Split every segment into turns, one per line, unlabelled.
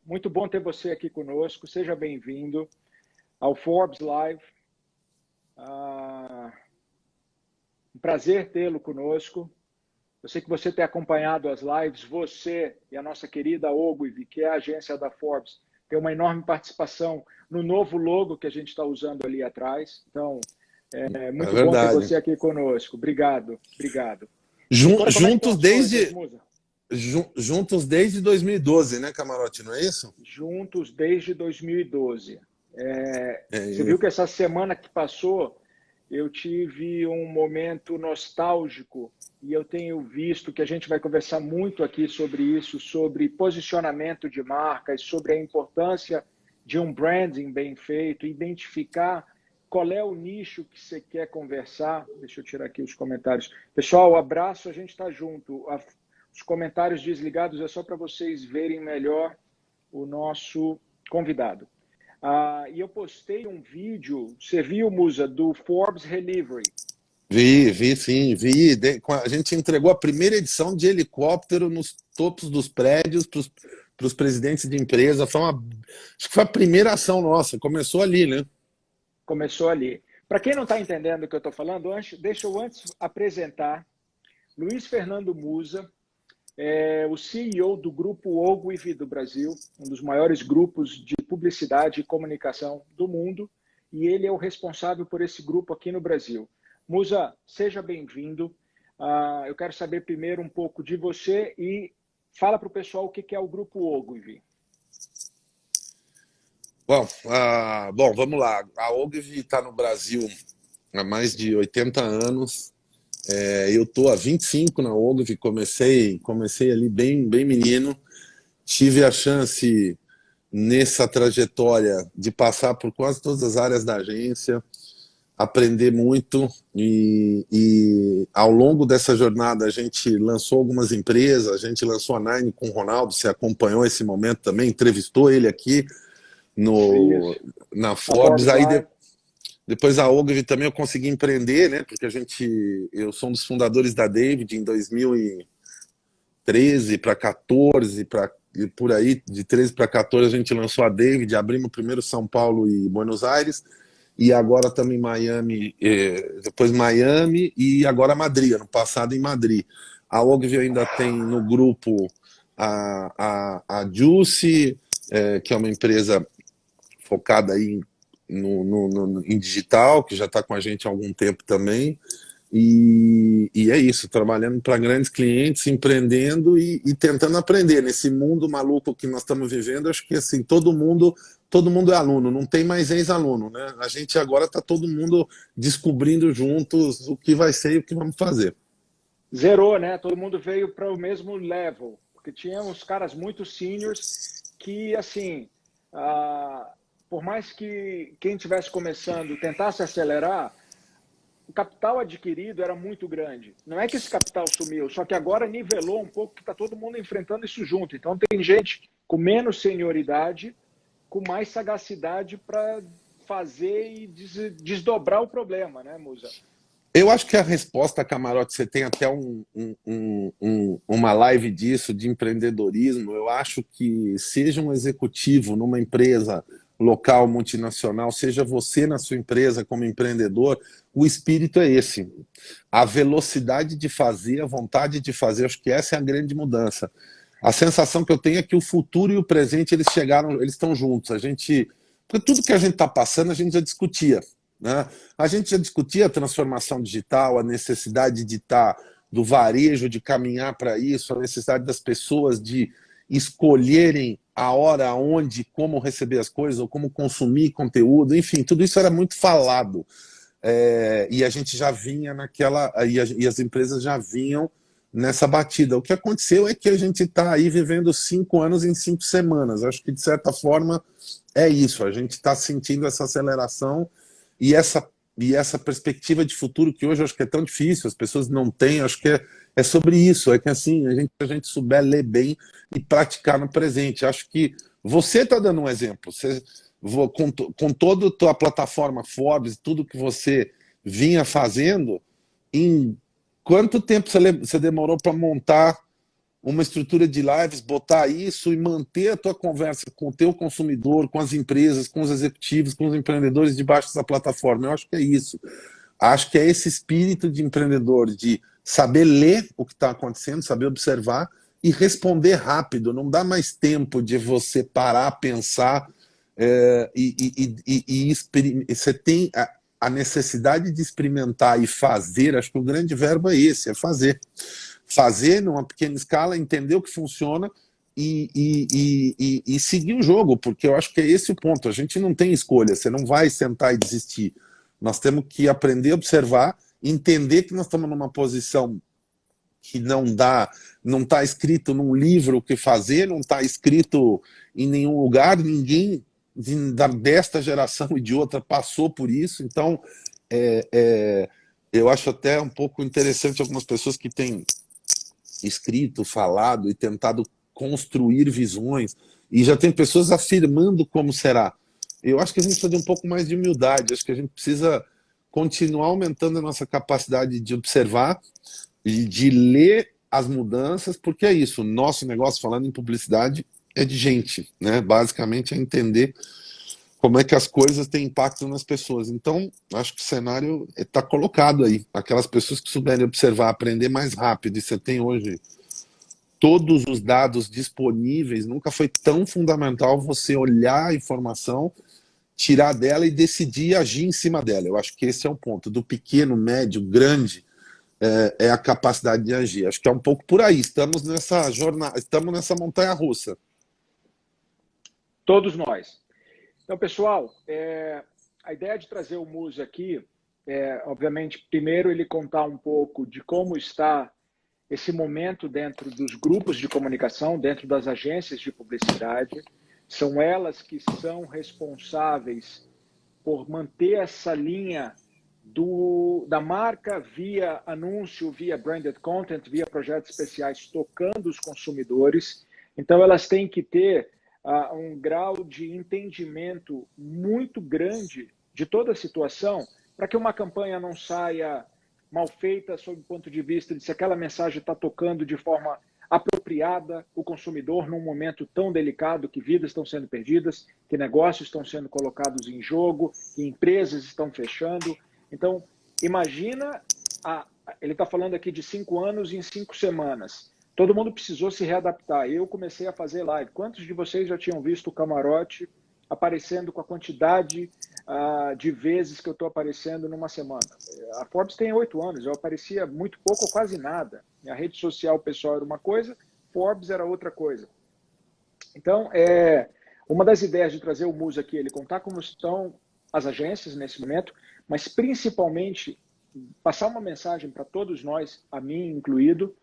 Muito bom ter você aqui conosco. Seja bem-vindo ao Forbes Live. Um prazer tê-lo conosco. Eu sei que você tem acompanhado as lives. Você e a nossa querida Ogilvy, que é a agência da Forbes, tem uma enorme participação no novo logo que a gente está usando ali atrás. Então, é muito bom ter você aqui conosco. Obrigado, obrigado.
Juntos desde 2012, né, Camarote, não é isso?
Juntos desde 2012. Você viu que essa semana que passou, eu tive um momento nostálgico e eu tenho visto que a gente vai conversar muito aqui sobre isso, sobre posicionamento de marcas, sobre a importância de um branding bem feito, identificar qual é o nicho que você quer conversar. Deixa eu tirar aqui os comentários. Pessoal, abraço, a gente está junto. Os comentários desligados é só para vocês verem melhor o nosso convidado. E eu postei um vídeo, você viu, Musa, do Forbes Delivery?
Vi, sim, vi. A gente entregou a primeira edição de helicóptero nos topos dos prédios para os presidentes de empresa. Acho que foi a primeira ação nossa, começou ali, né?
Começou ali. Para quem não está entendendo o que eu estou falando, deixa eu antes apresentar Luiz Fernando Musa, o CEO do Grupo Ogilvy do Brasil, um dos maiores grupos de publicidade e comunicação do mundo, e ele é o responsável por esse grupo aqui no Brasil. Musa, seja bem-vindo. Eu quero saber primeiro um pouco de você e fala para o pessoal o que é o Grupo Ogilvy.
Bom, vamos lá. A Ogilvy está no Brasil há mais de 80 anos. Eu estou há 25 na Ogilvy, comecei ali bem menino. Tive a chance nessa trajetória de passar por quase todas as áreas da agência, aprender muito e ao longo dessa jornada a gente lançou algumas empresas, a gente lançou a Nine com o Ronaldo, você acompanhou esse momento também, entrevistou ele aqui na Forbes. Aí depois a Ogilvy também eu consegui empreender, né? Porque eu sou um dos fundadores da David em 2013 para 14, e por aí, de 13 para 14 a gente lançou a David, abrimos primeiro São Paulo e Buenos Aires, e agora também Miami, depois Miami e agora Madrid, ano passado em Madrid. A Ogilvy ainda tem no grupo a Juicy, que é uma empresa focada aí em digital, que já está com a gente há algum tempo também, e é isso, trabalhando para grandes clientes, empreendendo e tentando aprender nesse mundo maluco que nós estamos vivendo. Acho que assim, todo mundo é aluno, não tem mais ex-aluno, né? A gente agora está todo mundo descobrindo juntos o que vai ser e o que vamos fazer.
Zerou, né? Todo mundo veio para o mesmo level, porque tinha uns caras muito seniors que, assim, por mais que quem estivesse começando tentasse acelerar, o capital adquirido era muito grande. Não é que esse capital sumiu, só que agora nivelou um pouco, que está todo mundo enfrentando isso junto. Então tem gente com menos senioridade, com mais sagacidade para fazer e desdobrar o problema, né, Musa?
Eu acho que a resposta, Camarote, você tem até uma live disso, de empreendedorismo. Eu acho que seja um executivo numa empresa local, multinacional, seja você na sua empresa como empreendedor, o espírito é esse. A velocidade de fazer, a vontade de fazer, acho que essa é a grande mudança. A sensação que eu tenho é que o futuro e o presente, eles estão juntos. Porque tudo que a gente está passando, a gente já discutia, né? A gente já discutia a transformação digital, a necessidade do varejo, de caminhar para isso, a necessidade das pessoas de escolherem a hora, onde, como receber as coisas, ou como consumir conteúdo, enfim, tudo isso era muito falado. E a gente já vinha e as empresas já vinham nessa batida. O que aconteceu é que a gente está aí vivendo 5 anos em 5 semanas. Acho que, de certa forma, é isso. A gente está sentindo essa aceleração e essa perspectiva de futuro que hoje eu acho que é tão difícil, as pessoas não têm. Acho que é sobre isso, é que assim, a gente souber ler bem e praticar no presente. Acho que você está dando um exemplo. Com toda a tua plataforma Forbes, tudo que você vinha fazendo, em quanto tempo você demorou para montar uma estrutura de lives, botar isso e manter a tua conversa com o teu consumidor, com as empresas, com os executivos, com os empreendedores debaixo dessa plataforma. Eu acho que é isso. Acho que é esse espírito de empreendedor, de saber ler o que está acontecendo, saber observar e responder rápido. Não dá mais tempo de você parar, pensar você tem a necessidade de experimentar e fazer. Acho que o grande verbo é esse, é fazer. Fazer numa pequena escala, entender o que funciona e seguir o jogo, porque eu acho que é esse o ponto. A gente não tem escolha, você não vai sentar e desistir. Nós temos que aprender a observar, entender que nós estamos numa posição que não está escrito num livro o que fazer, não está escrito em nenhum lugar, ninguém desta geração e de outra passou por isso. Então, eu acho até um pouco interessante algumas pessoas que têm escrito, falado e tentado construir visões, e já tem pessoas afirmando como será. Eu acho que a gente precisa de um pouco mais de humildade, acho que a gente precisa continuar aumentando a nossa capacidade de observar e de ler as mudanças, porque é isso, o nosso negócio, falando em publicidade, é de gente, né? Basicamente é entender como é que as coisas têm impacto nas pessoas. Então, acho que o cenário está colocado aí. Aquelas pessoas que souberem observar, aprender mais rápido, e você tem hoje todos os dados disponíveis, nunca foi tão fundamental você olhar a informação, tirar dela e decidir e agir em cima dela. Eu acho que esse é o ponto. Do pequeno, médio, grande, é a capacidade de agir. Acho que é um pouco por aí. Estamos nessa jornada, estamos nessa montanha-russa.
Todos nós. Então, pessoal, a ideia de trazer o Musa aqui obviamente, primeiro ele contar um pouco de como está esse momento dentro dos grupos de comunicação, dentro das agências de publicidade. São elas que são responsáveis por manter essa linha da marca via anúncio, via branded content, via projetos especiais, tocando os consumidores. Então, elas têm que ter um grau de entendimento muito grande de toda a situação, para que uma campanha não saia mal feita sob o ponto de vista de se aquela mensagem está tocando de forma apropriada o consumidor num momento tão delicado, que vidas estão sendo perdidas, que negócios estão sendo colocados em jogo, que empresas estão fechando. Então, imagina, ele está falando aqui de 5 anos em 5 semanas. Todo mundo precisou se readaptar. Eu comecei a fazer live. Quantos de vocês já tinham visto o Camarote aparecendo com a quantidade de vezes que eu estou aparecendo numa semana? A Forbes tem 8 anos, eu aparecia muito pouco ou quase nada. Minha rede social pessoal era uma coisa, Forbes era outra coisa. Então, uma das ideias de trazer o Musa aqui, ele contar como estão as agências nesse momento, mas principalmente passar uma mensagem para todos nós, a mim incluído,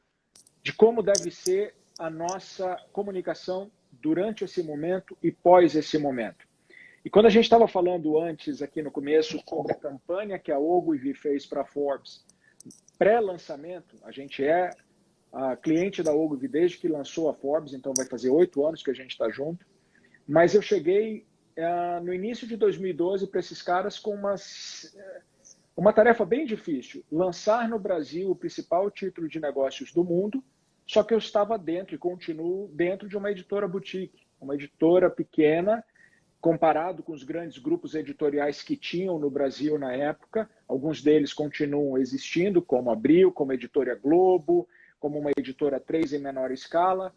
de como deve ser a nossa comunicação durante esse momento e pós esse momento. E quando a gente estava falando antes, aqui no começo, sobre a campanha que a Ogilvy fez para a Forbes, pré-lançamento, a gente é cliente da Ogilvy desde que lançou a Forbes, então vai fazer 8 anos que a gente está junto, mas eu cheguei no início de 2012 para esses caras com uma tarefa bem difícil, lançar no Brasil o principal título de negócios do mundo, só que eu estava dentro e continuo dentro de uma editora boutique, uma editora pequena, comparado com os grandes grupos editoriais que tinham no Brasil na época. Alguns deles continuam existindo, como a Abril, como a Editora Globo, como uma editora 3 em menor escala.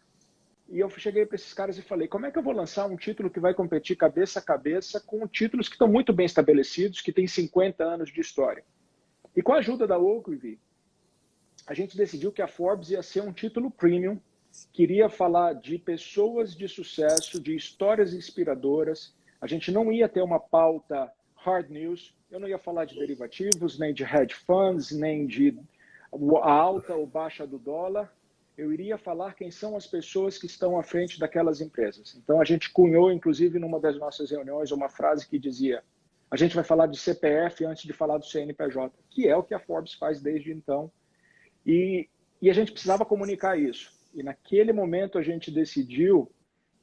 E eu cheguei para esses caras e falei, como é que eu vou lançar um título que vai competir cabeça a cabeça com títulos que estão muito bem estabelecidos, que têm 50 anos de história? E com a ajuda da Ogilvy, a gente decidiu que a Forbes ia ser um título premium, que iria falar de pessoas de sucesso, de histórias inspiradoras. A gente não ia ter uma pauta hard news, eu não ia falar de derivativos, nem de hedge funds, nem de a alta ou baixa do dólar. Eu iria falar quem são as pessoas que estão à frente daquelas empresas. Então, a gente cunhou, inclusive, numa das nossas reuniões, uma frase que dizia: a gente vai falar de CPF antes de falar do CNPJ, que é o que a Forbes faz desde então. E a gente precisava comunicar isso. E naquele momento a gente decidiu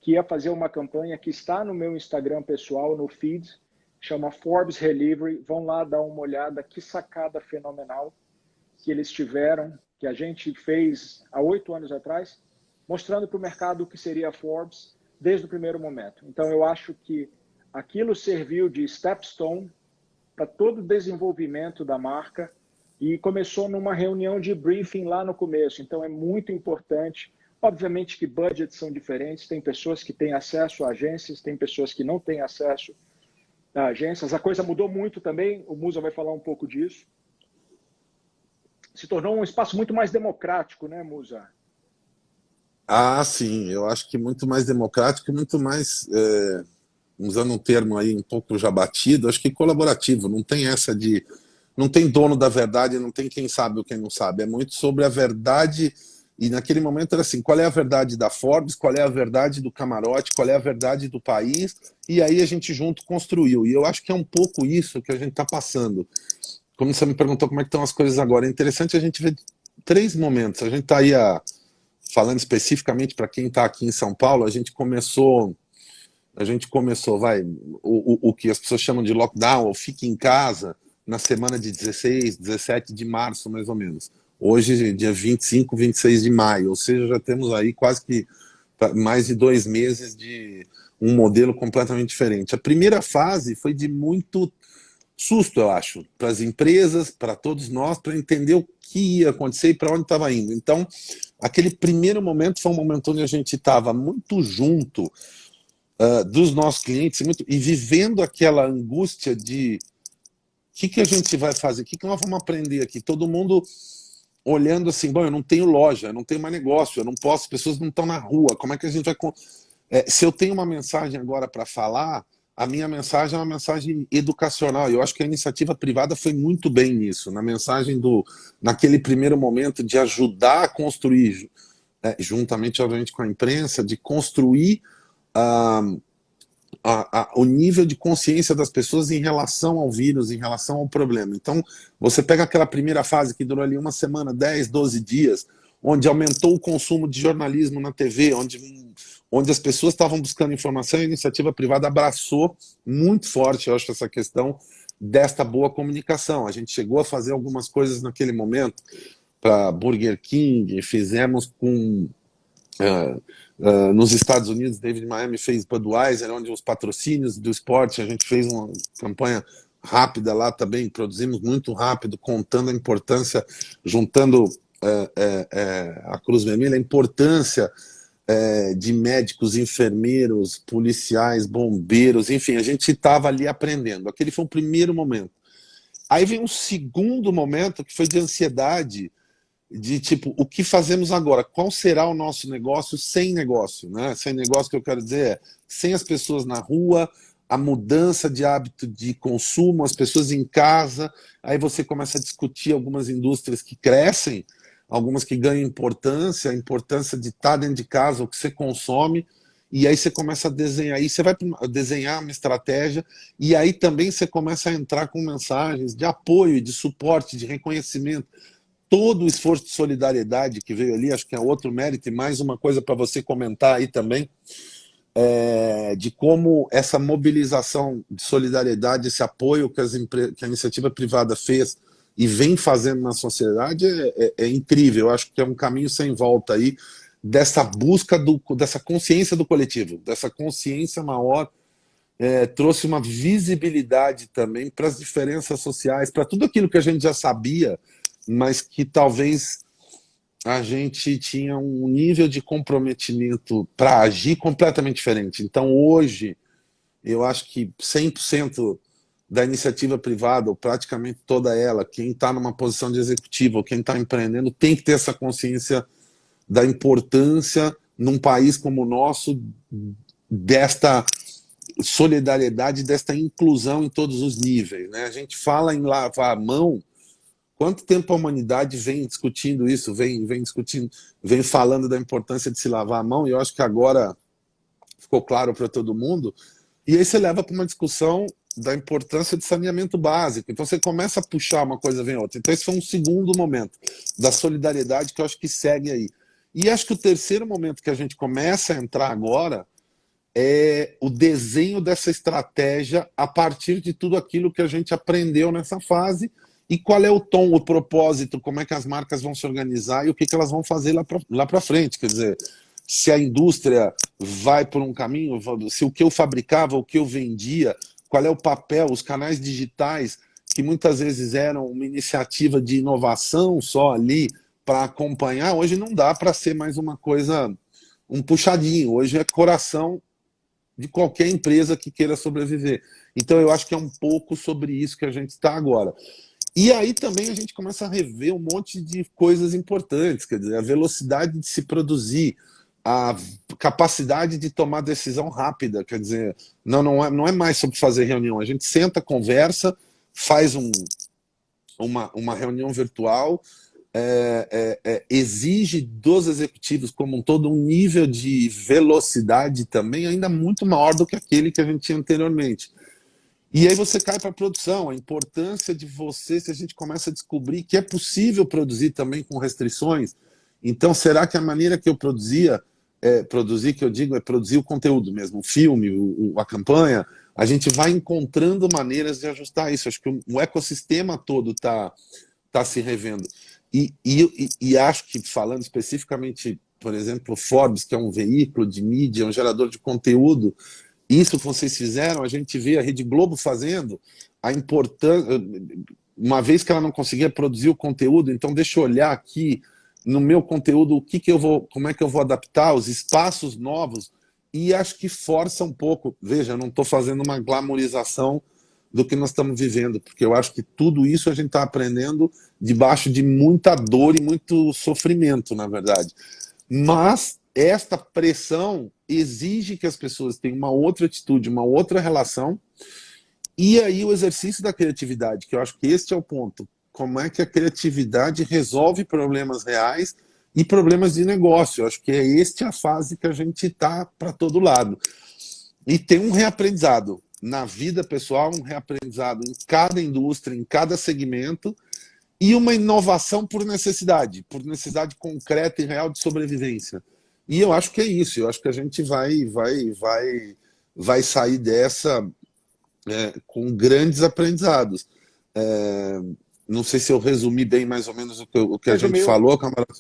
que ia fazer uma campanha que está no meu Instagram pessoal, no feed, chama Forbes Delivery. Vão lá dar uma olhada, que sacada fenomenal que eles tiveram, que a gente fez há 8 anos atrás, mostrando para o mercado o que seria a Forbes desde o primeiro momento. Então, eu acho que aquilo serviu de stepstone para todo o desenvolvimento da marca e começou numa reunião de briefing lá no começo. Então, é muito importante. Obviamente que budgets são diferentes, tem pessoas que têm acesso a agências, tem pessoas que não têm acesso a agências. A coisa mudou muito também, o Musa vai falar um pouco disso. Se tornou um espaço muito mais democrático, né, Musa?
Ah, sim, eu acho que muito mais democrático e muito mais, usando um termo aí um pouco já batido, acho que colaborativo, não tem essa de... Não tem dono da verdade, não tem quem sabe ou quem não sabe, é muito sobre a verdade. E naquele momento era assim, qual é a verdade da Forbes, qual é a verdade do camarote, qual é a verdade do país, e aí a gente junto construiu. E eu acho que é um pouco isso que a gente está passando. Como você me perguntou como é que estão as coisas agora, é interessante a gente ver 3 momentos. A gente está aí, falando especificamente para quem está aqui em São Paulo, a gente começou, o que as pessoas chamam de lockdown, ou fique em casa, na semana de 16, 17 de março, mais ou menos. Hoje, dia 25, 26 de maio, ou seja, já temos aí quase que mais de 2 meses de um modelo completamente diferente. A primeira fase foi de muito susto, eu acho, para as empresas, para todos nós, para entender o que ia acontecer e para onde estava indo. Então, aquele primeiro momento foi um momento onde a gente estava muito junto dos nossos clientes e vivendo aquela angústia de o que a gente vai fazer, o que nós vamos aprender aqui. Todo mundo olhando assim, bom, eu não tenho loja, eu não tenho mais negócio, eu não posso, as pessoas não estão na rua, como é que a gente vai... se eu tenho uma mensagem agora para falar, a minha mensagem é uma mensagem educacional. Eu acho que a iniciativa privada foi muito bem nisso, na mensagem naquele primeiro momento de ajudar a construir, juntamente, obviamente, com a imprensa, de construir o nível de consciência das pessoas em relação ao vírus, em relação ao problema. Então, você pega aquela primeira fase que durou ali uma semana, 10, 12 dias, onde aumentou o consumo de jornalismo na TV, onde as pessoas estavam buscando informação, e a iniciativa privada abraçou muito forte, eu acho, essa questão desta boa comunicação. A gente chegou a fazer algumas coisas naquele momento para Burger King, fizemos com... nos Estados Unidos, David Miami fez Budweiser, onde os patrocínios do esporte, a gente fez uma campanha rápida lá também, produzimos muito rápido, contando a importância, juntando a Cruz Vermelha, a importância de médicos, enfermeiros, policiais, bombeiros, enfim, a gente estava ali aprendendo. Aquele foi o primeiro momento. Aí vem um segundo momento que foi de ansiedade, de tipo, o que fazemos agora? Qual será o nosso negócio sem negócio? Né? Sem negócio, que eu quero dizer sem as pessoas na rua, a mudança de hábito de consumo, as pessoas em casa, aí você começa a discutir algumas indústrias que crescem, algumas que ganham importância, a importância de estar dentro de casa, o que você consome, e aí você começa a desenhar, aí você vai desenhar uma estratégia, e aí também você começa a entrar com mensagens de apoio, de suporte, de reconhecimento, todo o esforço de solidariedade que veio ali, acho que é outro mérito, e mais uma coisa para você comentar aí também, de como essa mobilização de solidariedade, esse apoio que a iniciativa privada fez e vem fazendo na sociedade é incrível. Eu acho que é um caminho sem volta aí, dessa busca, dessa consciência do coletivo, dessa consciência maior, trouxe uma visibilidade também para as diferenças sociais, para tudo aquilo que a gente já sabia, mas que talvez a gente tinha um nível de comprometimento para agir completamente diferente. Então, hoje, eu acho que 100% da iniciativa privada, ou praticamente toda ela, quem está numa posição de executivo, ou quem está empreendendo, tem que ter essa consciência da importância, num país como o nosso, desta solidariedade, desta inclusão em todos os níveis. Né? A gente fala em lavar a mão. Quanto tempo a humanidade vem discutindo isso, vem discutindo, vem falando da importância de se lavar a mão, e eu acho que agora ficou claro para todo mundo, e aí você leva para uma discussão da importância de saneamento básico. Então você começa a puxar uma coisa, vem outra. Então esse foi um segundo momento da solidariedade que eu acho que segue aí. E acho que o terceiro momento que a gente começa a entrar agora é o desenho dessa estratégia a partir de tudo aquilo que a gente aprendeu nessa fase. E qual é o tom, o propósito, como é que as marcas vão se organizar e o que elas vão fazer lá para frente. Quer dizer, se a indústria vai por um caminho, se o que eu fabricava, o que eu vendia, qual é o papel, os canais digitais, que muitas vezes eram uma iniciativa de inovação só ali para acompanhar, hoje não dá para ser mais uma coisa, um puxadinho, hoje é coração de qualquer empresa que queira sobreviver. Então eu acho que é um pouco sobre isso que a gente está agora. E aí também a gente começa a rever um monte de coisas importantes, quer dizer, a velocidade de se produzir, a capacidade de tomar decisão rápida, quer dizer, não é mais sobre fazer reunião, a gente senta, conversa, faz uma reunião virtual, exige dos executivos como um todo um nível de velocidade também ainda muito maior do que aquele que a gente tinha anteriormente. E aí você cai para a produção, a importância de você, se a gente começa a descobrir que é possível produzir também com restrições, então será que a maneira que eu produzir, que eu digo, é produzir o conteúdo mesmo, o filme, a campanha, a gente vai encontrando maneiras de ajustar isso. Acho que o ecossistema todo está se revendo. E acho que, falando especificamente, por exemplo, Forbes, que é um veículo de mídia, um gerador de conteúdo, isso que vocês fizeram, a gente vê a Rede Globo fazendo, a importância, uma vez que ela não conseguia produzir o conteúdo, então deixa eu olhar aqui no meu conteúdo, como é que eu vou adaptar, os espaços novos, e acho que força um pouco, veja, eu não estou fazendo uma glamorização do que nós estamos vivendo, porque eu acho que tudo isso a gente está aprendendo debaixo de muita dor e muito sofrimento, na verdade. Mas esta pressão exige que as pessoas tenham uma outra atitude, uma outra relação, e aí o exercício da criatividade, que eu acho que este é o ponto. Como é que a criatividade resolve problemas reais e problemas de negócio? Eu acho que é esta a fase que a gente está para todo lado. E tem um reaprendizado na vida pessoal, um reaprendizado em cada indústria, em cada segmento, e uma inovação por necessidade concreta e real de sobrevivência. E eu acho que é isso, eu acho que a gente vai sair dessa com grandes aprendizados. Não sei se eu resumi bem mais ou menos o que a gente falou, camarada.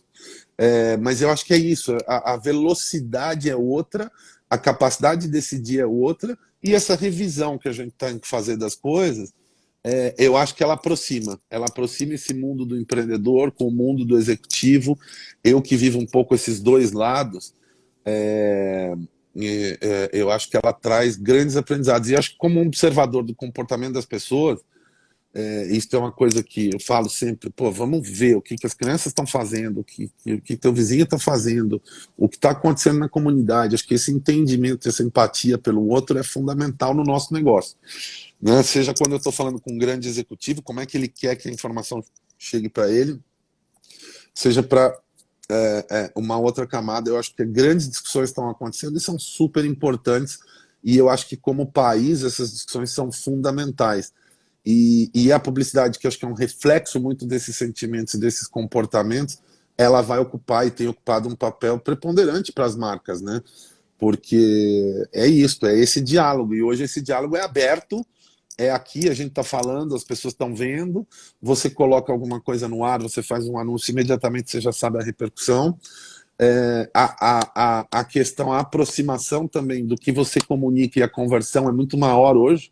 Mas eu acho que é isso, a velocidade é outra, a capacidade de decidir é outra, e essa revisão que a gente tem que fazer das coisas, eu acho que ela aproxima esse mundo do empreendedor com o mundo do executivo. Eu que vivo um pouco esses dois lados, eu acho que ela traz grandes aprendizados, e acho que como um observador do comportamento das pessoas, isso é uma coisa que eu falo sempre, vamos ver o que as crianças estão fazendo, o que teu vizinho está fazendo, o que está acontecendo na comunidade. Acho que esse entendimento, essa empatia pelo outro é fundamental no nosso negócio. Né? Seja quando eu estou falando com um grande executivo, como é que ele quer que a informação chegue para ele, seja para uma outra camada. Eu acho que grandes discussões estão acontecendo e são super importantes, e eu acho que como país essas discussões são fundamentais. E a publicidade, que acho que é um reflexo muito desses sentimentos e desses comportamentos, ela vai ocupar e tem ocupado um papel preponderante para as marcas, né? Porque é isso, é esse diálogo, e hoje esse diálogo é aberto, é aqui, a gente está falando, as pessoas estão vendo, você coloca alguma coisa no ar, você faz um anúncio, imediatamente você já sabe a repercussão. A questão, a aproximação também do que você comunica e a conversão é muito maior hoje.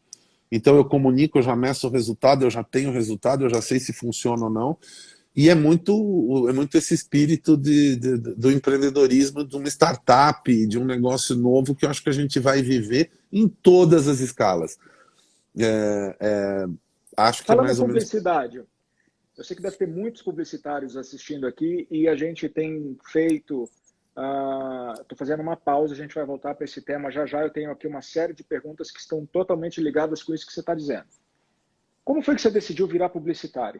Então eu comunico, eu já meço o resultado, eu já tenho o resultado, eu já sei se funciona ou não. E é muito esse espírito do empreendedorismo, de uma startup, de um negócio novo, que eu acho que a gente vai viver em todas as escalas. Acho que
Falando
é mais
em
ou menos...
publicidade, eu sei que deve ter muitos publicitários assistindo aqui, e a gente tem feito... Estou fazendo uma pausa, a gente vai voltar para esse tema já já. Eu tenho aqui uma série de perguntas que estão totalmente ligadas com isso que você está dizendo. Como foi que você decidiu virar publicitário?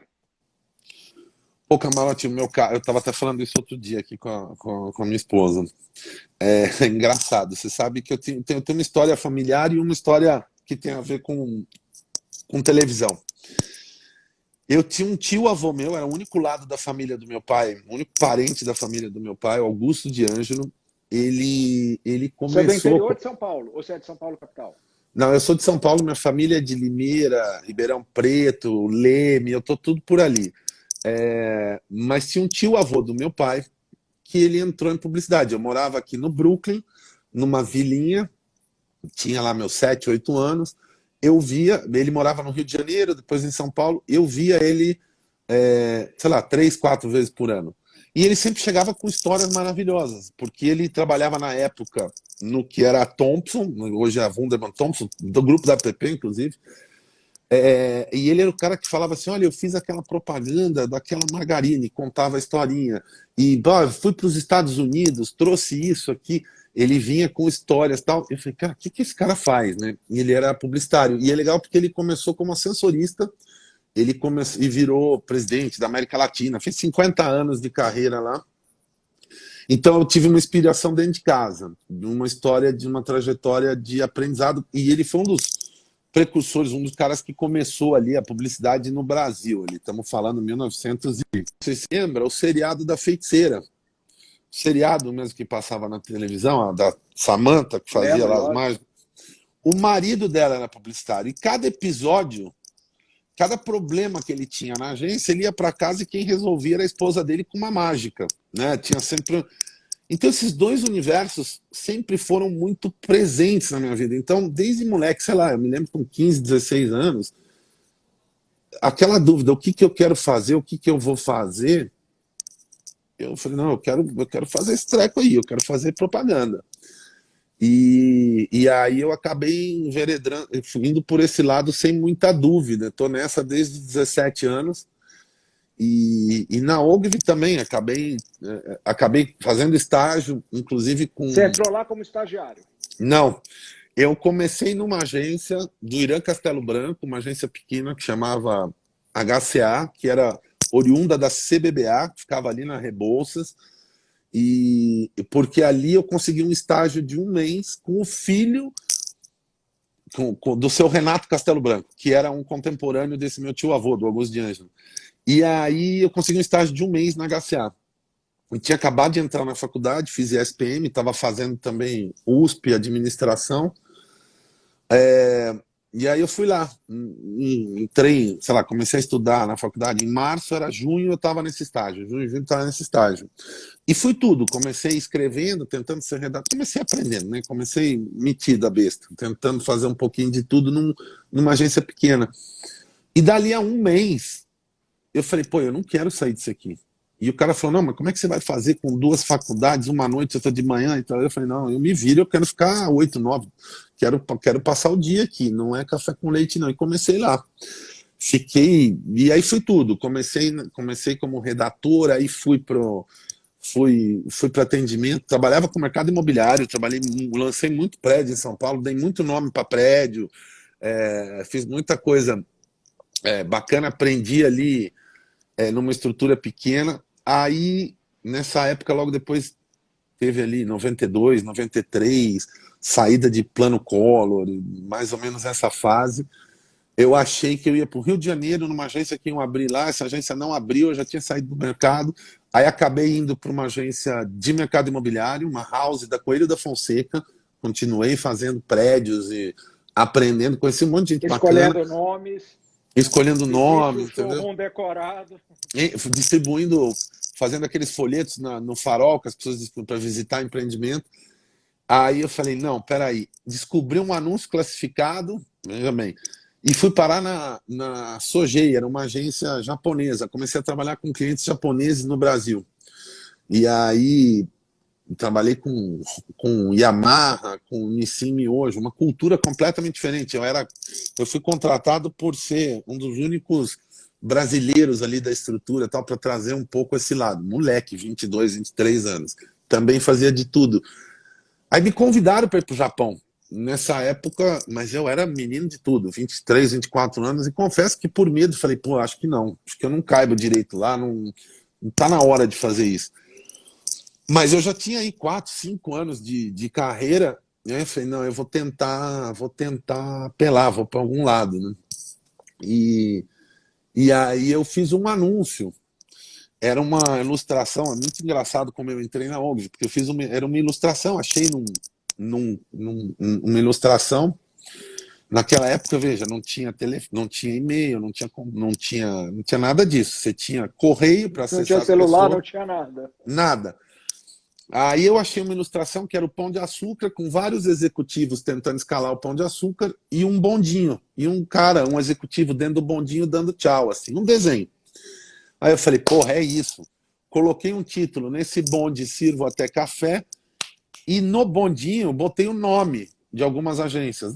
Pô, Camarote, eu estava até falando isso outro dia aqui com a minha esposa. É engraçado, você sabe que eu tenho uma história familiar e uma história que tem a ver com televisão. Eu tinha um tio-avô meu, era o único lado da família do meu pai, o único parente da família do meu pai, Augusto de Ângelo. Ele começou...
Você é do interior de São Paulo, ou você é de São Paulo, capital?
Não, eu sou de São Paulo, minha família é de Limeira, Ribeirão Preto, Leme, eu tô tudo por ali. Mas tinha um tio-avô do meu pai, que ele entrou em publicidade. Eu morava aqui no Brooklyn, numa vilinha, tinha lá meus 7, 8 anos, eu via, ele morava no Rio de Janeiro, depois em São Paulo, eu via ele, sei lá, 3, 4 vezes por ano. E ele sempre chegava com histórias maravilhosas, porque ele trabalhava na época no que era a Thompson, hoje é a Wunderman Thompson, do grupo da APP, inclusive, e ele era o cara que falava assim, olha, eu fiz aquela propaganda daquela margarine, contava a historinha, e fui para os Estados Unidos, trouxe isso aqui, ele vinha com histórias e tal. Eu falei, cara, o que esse cara faz, né? E ele era publicitário. E é legal porque ele começou como assessorista, ele começou e virou presidente da América Latina, fez 50 anos de carreira lá. Então eu tive uma inspiração dentro de casa, uma história de uma trajetória de aprendizado, e ele foi um dos precursores, um dos caras que começou ali a publicidade no Brasil. Ali, estamos falando em 1900 e... Você se lembra? O seriado da Feiticeira. Seriado mesmo que passava na televisão, a da Samantha, que fazia lá as mágicas. O marido dela era publicitário. E cada episódio, cada problema que ele tinha na agência, ele ia para casa e quem resolvia era a esposa dele com uma mágica, né? Tinha sempre... Então esses dois universos sempre foram muito presentes na minha vida. Então, desde moleque, sei lá, eu me lembro com 15, 16 anos, aquela dúvida, o que eu quero fazer, o que eu vou fazer, eu falei, não, eu quero fazer esse treco aí, eu quero fazer propaganda. E aí eu acabei enveredando, indo por esse lado sem muita dúvida. Estou nessa desde 17 anos. E na Ogilvy também acabei fazendo estágio, inclusive com...
Você entrou lá como estagiário?
Não, eu comecei numa agência do Irã Castelo Branco, uma agência pequena que chamava HCA, que era oriunda da CBBA, que ficava ali na Rebouças, e porque ali eu consegui um estágio de 1 mês com o filho do seu Renato Castelo Branco, que era um contemporâneo desse meu tio-avô, do Augusto de Ângelo. E aí eu consegui um estágio de 1 mês na HCA. Eu tinha acabado de entrar na faculdade, fiz ESPM, estava fazendo também USP, administração. E aí eu fui lá, entrei, sei lá, comecei a estudar na faculdade. Em março, era junho, eu estava nesse estágio. Junho, julho, eu estava nesse estágio. E fui tudo, comecei escrevendo, tentando ser redator, comecei aprendendo, né? Comecei metido a besta, tentando fazer um pouquinho de tudo numa agência pequena. E dali a 1 mês, eu falei, pô, eu não quero sair disso aqui. E o cara falou, não, mas como é que você vai fazer com 2 faculdades, uma noite, outra de manhã? Então eu falei, não, eu me viro, eu quero ficar 8, 9, quero passar o dia aqui, não é café com leite não. E comecei lá. Fiquei, e aí foi tudo. Comecei como redator, aí fui para atendimento, trabalhava com mercado imobiliário, lancei muito prédio em São Paulo, dei muito nome para prédio, fiz muita coisa bacana, aprendi ali numa estrutura pequena. Aí, nessa época, logo depois, teve ali 92, 93, saída de plano Collor, mais ou menos essa fase. Eu achei que eu ia para o Rio de Janeiro, numa agência que iam abrir lá, essa agência não abriu, eu já tinha saído do mercado. Aí acabei indo para uma agência de mercado imobiliário, uma house da Coelho da Fonseca, continuei fazendo prédios e aprendendo, conheci um monte de gente bacana. Escolhendo nomes,
entendeu? Decorado.
Distribuindo, fazendo aqueles folhetos no farol com as pessoas para visitar empreendimento. Aí eu falei, não, peraí, descobri um anúncio classificado, veja bem, e fui parar na Sogei, era uma agência japonesa. Comecei a trabalhar com clientes japoneses no Brasil. E aí trabalhei com Yamaha, com Nissin Miojo, uma cultura completamente diferente. Eu fui contratado por ser um dos únicos brasileiros ali da estrutura para trazer um pouco esse lado. Moleque, 22, 23 anos. Também fazia de tudo. Aí me convidaram para ir para o Japão. Nessa época, mas eu era menino de tudo, 23, 24 anos, e confesso que por medo falei, pô, acho que eu não caibo direito lá, não tá na hora de fazer isso. Mas eu já tinha aí 4, 5 anos de carreira, né? Falei, não, eu vou tentar apelar, vou para algum lado, né? E aí eu fiz um anúncio. Era uma ilustração, é muito engraçado como eu entrei na Ogilvy, porque era uma ilustração, achei uma ilustração. Naquela época, veja, não tinha e-mail, não tinha nada disso. Você tinha correio para acessar as pessoas.
Não tinha celular, não tinha nada.
Nada. Aí eu achei uma ilustração que era o Pão de Açúcar, com vários executivos tentando escalar o Pão de Açúcar, e um bondinho, e um cara, um executivo dentro do bondinho dando tchau, assim, um desenho. Aí eu falei, porra, é isso. Coloquei um título, nesse bonde sirvo até café, e no bondinho botei o nome de algumas agências.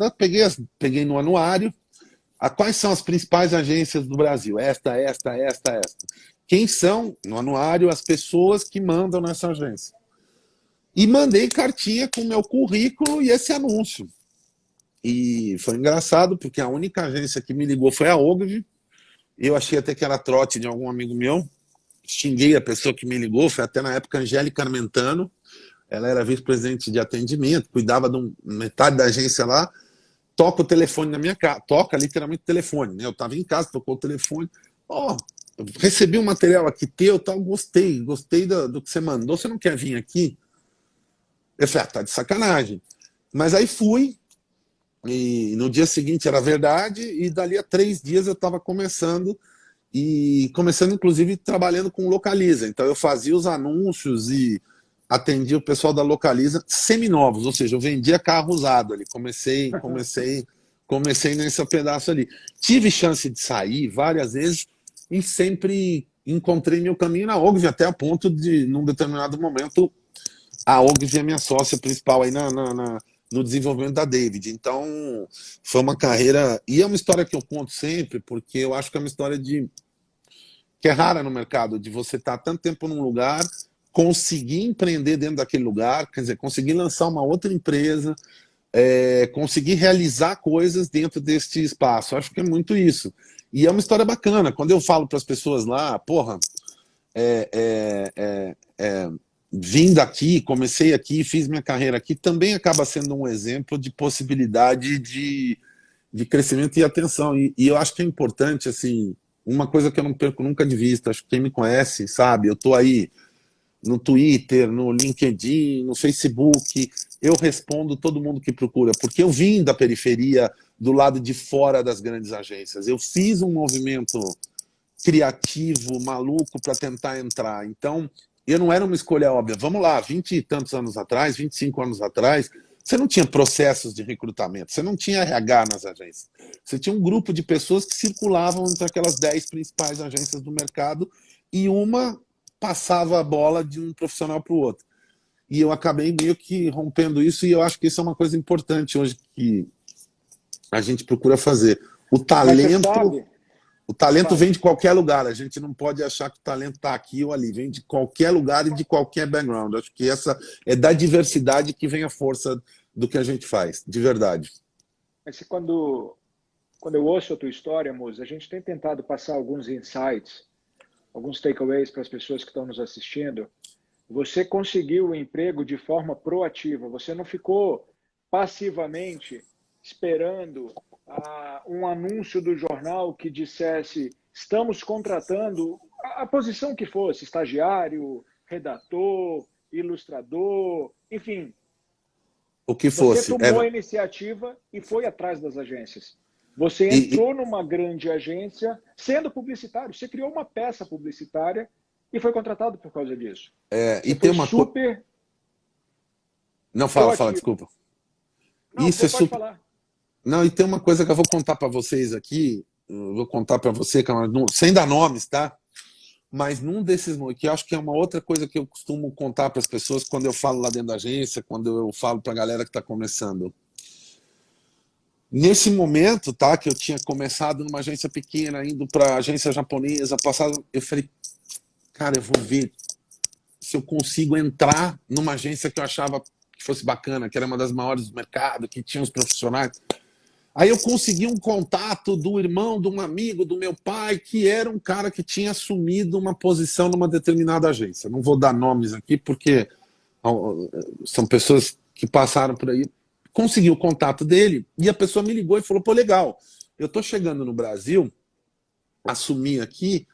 Peguei no anuário, quais são as principais agências do Brasil? Esta. Quem são, no anuário, as pessoas que mandam nessa agência? E mandei cartinha com o meu currículo e esse anúncio. E foi engraçado, porque a única agência que me ligou foi a Ogilvy. Eu achei até que era trote de algum amigo meu. Xinguei a pessoa que me ligou, foi até na época Angélica Armentano. Ela era vice-presidente de atendimento, cuidava de metade da agência lá. Toca o telefone na minha casa, toca literalmente o telefone, né? Eu estava em casa, tocou o telefone. Ó, recebi um material aqui teu, tal, gostei do que você mandou, você não quer vir aqui? Eu falei, tá de sacanagem. Mas aí fui, e no dia seguinte era verdade, e dali a 3 dias eu estava começando, inclusive trabalhando com Localiza. Então eu fazia os anúncios e atendia o pessoal da Localiza seminovos, ou seja, eu vendia carro usado ali. Comecei nesse pedaço ali. Tive chance de sair várias vezes e sempre encontrei meu caminho na Ogilvy, até a ponto de, num determinado momento, a Ogilvy é minha sócia principal aí no desenvolvimento da David. Então, foi uma carreira... E é uma história que eu conto sempre, porque eu acho que é uma história que é rara no mercado, de você estar tanto tempo num lugar, conseguir empreender dentro daquele lugar, quer dizer, conseguir lançar uma outra empresa, conseguir realizar coisas dentro deste espaço. Eu acho que é muito isso. E é uma história bacana. Quando eu falo para as pessoas lá, porra, vim daqui, comecei aqui, fiz minha carreira aqui, também acaba sendo um exemplo de possibilidade de crescimento e atenção. E eu acho que é importante, assim, uma coisa que eu não perco nunca de vista, acho que quem me conhece sabe, eu estou aí no Twitter, no LinkedIn, no Facebook, eu respondo todo mundo que procura, porque eu vim da periferia, do lado de fora das grandes agências. Eu fiz um movimento criativo, maluco, para tentar entrar. Então, eu não era uma escolha óbvia. Vamos lá, 20 e tantos anos atrás, 25 anos atrás, você não tinha processos de recrutamento, você não tinha RH nas agências. Você tinha um grupo de pessoas que circulavam entre aquelas 10 principais agências do mercado e uma passava a bola de um profissional para o outro. E eu acabei meio que rompendo isso, e eu acho que isso é uma coisa importante hoje que a gente procura fazer. O talento vem de qualquer lugar, a gente não pode achar que o talento está aqui ou ali, vem de qualquer lugar e de qualquer background. Acho que essa é da diversidade que vem a força do que a gente faz, de verdade.
Mas quando eu ouço a tua história, Musa, a gente tem tentado passar alguns insights, alguns takeaways para as pessoas que estão nos assistindo. Você conseguiu o emprego de forma proativa, você não ficou passivamente esperando um anúncio do jornal que dissesse estamos contratando a posição que fosse, estagiário, redator, ilustrador, enfim.
O que fosse.
Você tomou a iniciativa e foi atrás das agências. Você entrou numa grande agência sendo publicitário. Você criou uma peça publicitária e foi contratado por causa disso.
E tem uma
super...
Não, fala, desculpa.
Não, isso pode falar.
Não, e tem uma coisa que eu vou contar para vocês aqui, vou contar para você, sem dar nomes, tá? Mas num desses, que eu acho que é uma outra coisa que eu costumo contar para as pessoas quando eu falo lá dentro da agência, quando eu falo para a galera que está começando. Nesse momento, tá, que eu tinha começado numa agência pequena, indo para agência japonesa, eu falei, cara, eu vou ver se eu consigo entrar numa agência que eu achava que fosse bacana, que era uma das maiores do mercado, que tinha os profissionais. Aí eu consegui um contato do irmão de um amigo do meu pai, que era um cara que tinha assumido uma posição numa determinada agência. Não vou dar nomes aqui, porque são pessoas que passaram por aí. Consegui o contato dele, e a pessoa me ligou e falou, pô, legal, eu tô chegando no Brasil, assumi aqui,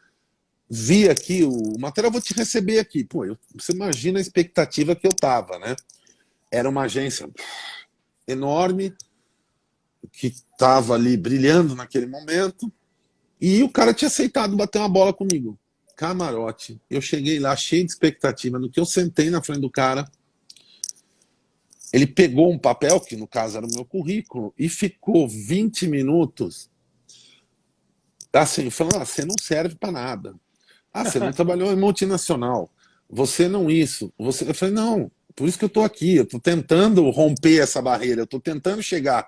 vi aqui o material, vou te receber aqui. Pô, você imagina a expectativa que eu tava, né? Era uma agência enorme, que estava ali brilhando naquele momento, e o cara tinha aceitado bater uma bola comigo. camarote. Eu cheguei lá cheio de expectativa. No que eu sentei na frente do cara, ele pegou um papel, que no caso era o meu currículo, e ficou 20 minutos assim, falando, ah, você não serve para nada. Ah, você não trabalhou em multinacional. Você não isso. Você... Eu falei, não, por isso que eu estou aqui. Eu estou tentando romper essa barreira. Eu estou tentando chegar.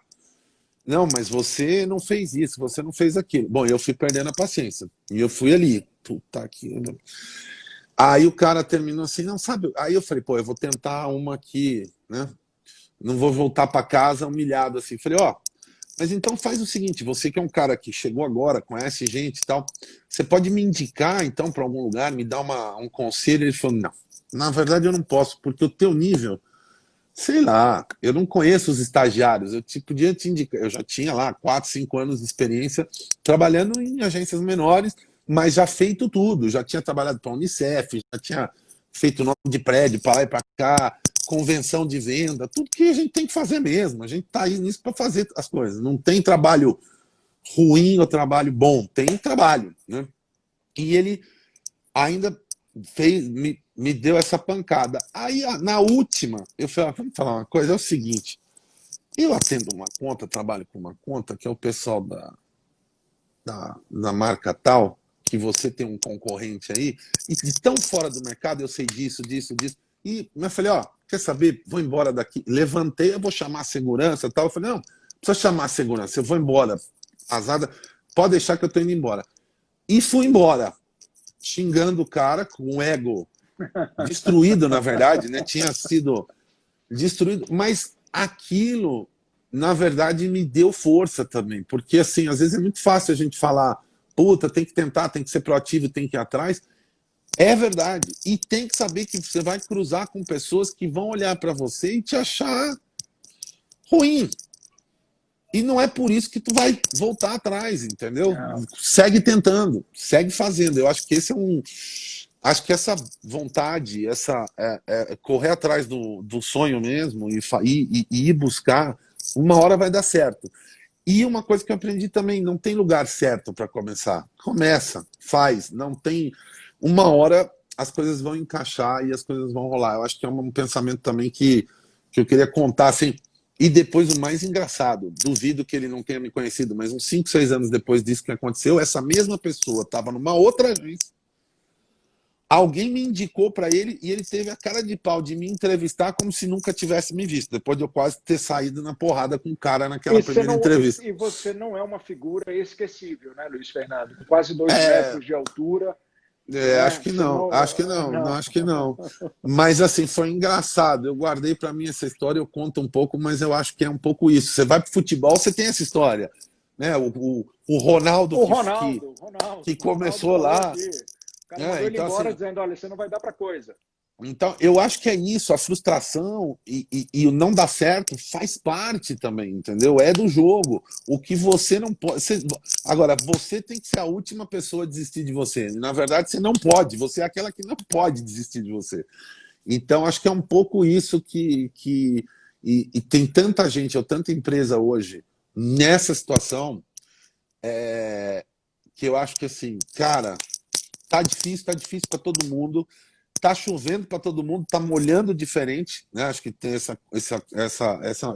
Não, mas você não fez isso, você não fez aquilo. Bom, eu fui perdendo a paciência. E eu fui ali. Puta que... Aí o cara terminou assim, não sabe. Aí eu falei, pô, eu vou tentar uma aqui, né? Não vou voltar para casa humilhado assim. Falei, ó, mas então faz o seguinte, você que é um cara que chegou agora, conhece gente e tal, você pode me indicar então para algum lugar, me dar um conselho? Ele falou, não, na verdade eu não posso, porque o teu nível, sei lá, eu não conheço os estagiários, eu podia te indicar, eu já tinha lá 4, 5 anos de experiência trabalhando em agências menores, mas já feito tudo, já tinha trabalhado para a Unicef, já tinha feito nome de prédio para lá e para cá, convenção de venda, tudo que a gente tem que fazer mesmo. A gente está aí nisso para fazer as coisas. Não tem trabalho ruim ou trabalho bom, tem trabalho, né? E ele ainda fez, me deu essa pancada. Aí, na última, eu falei, vamos falar uma coisa, é o seguinte, eu atendo uma conta, trabalho com uma conta, que é o pessoal da marca tal, que você tem um concorrente aí, e de tão fora do mercado, eu sei disso, disso, disso. E eu falei, ó, quer saber? Vou embora daqui. Levantei, eu vou chamar a segurança e tal. Eu falei, não, não precisa chamar a segurança, eu vou embora. Azada, pode deixar que eu tô indo embora. E fui embora, xingando o cara, com o ego destruído, na verdade, né? Tinha sido destruído, mas aquilo, na verdade, me deu força também, porque, assim, às vezes é muito fácil a gente falar, puta, tem que tentar, tem que ser proativo, tem que ir atrás. É verdade. E tem que saber que você vai cruzar com pessoas que vão olhar para você e te achar ruim. E não é por isso que tu vai voltar atrás, entendeu?
Não.
Segue tentando, segue fazendo. Eu acho que esse é um... Acho que essa vontade, essa correr atrás do sonho mesmo e ir buscar, uma hora vai dar certo. E uma coisa que eu aprendi também, não tem lugar certo para começar. Começa, faz, não tem... Uma hora as coisas vão encaixar e as coisas vão rolar. Eu acho que é um pensamento também que eu queria contar, assim. E depois o mais engraçado, duvido que ele não tenha me conhecido, mas uns 5, 6 anos depois disso que aconteceu, essa mesma pessoa estava numa outra agência, alguém me indicou para ele e ele teve a cara de pau de me entrevistar como se nunca tivesse me visto, depois de eu quase ter saído na porrada com o cara naquela primeira entrevista.
E você não é uma figura esquecível, né, Luiz Fernando? Com quase 2
É,
metros de altura. Né?
acho que não, acho que não, não, acho que não. Mas assim, foi engraçado. Eu guardei para mim essa história, eu conto um pouco, mas eu acho que é um pouco isso. Você vai para o futebol, você tem essa história. Né? O Ronaldo,
O Ronaldo,
que
o Ronaldo
começou
falou
lá.
aqui. O cara mandou ele
Então,
embora
assim,
dizendo, olha, você não vai dar para coisa.
então, eu acho que é isso, a frustração e o não dar certo faz parte também, entendeu? É do jogo. O que você não pode. Agora, você tem que ser a última pessoa a desistir de você. Na verdade, você não pode, você é aquela que não pode desistir de você. Então, acho que é um pouco isso e tem tanta gente, ou tanta empresa hoje nessa situação, que eu acho que assim, cara, tá difícil para todo mundo. Tá chovendo para todo mundo, tá molhando diferente, né? Acho que tem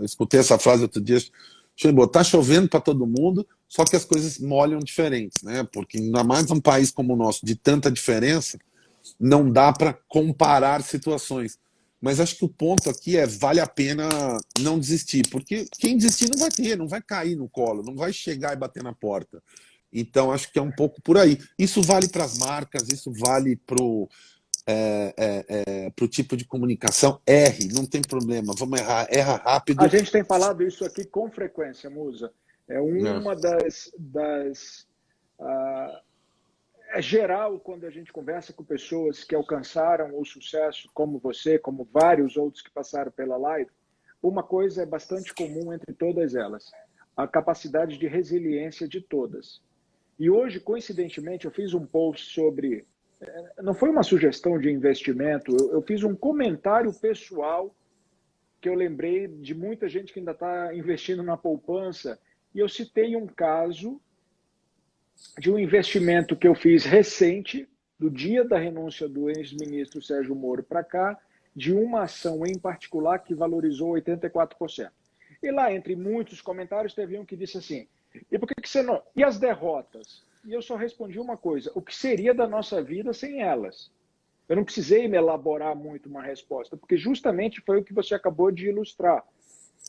escutei essa frase outro dia, chegou, tá chovendo para todo mundo, só que as coisas molham diferentes, né? Porque ainda mais um país como o nosso, de tanta diferença, não dá para comparar situações. Mas acho que o ponto aqui vale a pena não desistir, porque quem desistir não vai ter, não vai cair no colo, não vai chegar e bater na porta. Então acho que é um pouco por aí. Isso vale para as marcas, isso vale para o tipo de comunicação. Erre, não tem problema, vamos errar, erra
A
rápido.
gente tem falado isso aqui com frequência, Musa. É
Né?
uma é geral quando a gente conversa com pessoas que alcançaram o sucesso, como você, como vários outros que passaram pela live, uma coisa é bastante comum entre todas elas, a capacidade de resiliência de todas. E hoje, coincidentemente, eu fiz um post sobre... Não foi uma sugestão de investimento, eu fiz um comentário pessoal que eu lembrei de muita gente que ainda está investindo na poupança, e eu citei um caso de um investimento que eu fiz recente, do dia da renúncia do ex-ministro Sérgio Moro para cá, de uma ação em particular que valorizou 84%. E lá, entre muitos comentários, teve um que disse assim, e por que você não... E as derrotas? E eu só respondi uma coisa, o que seria da nossa vida sem elas? Eu não precisei me elaborar muito uma resposta, porque justamente foi o que você acabou de ilustrar.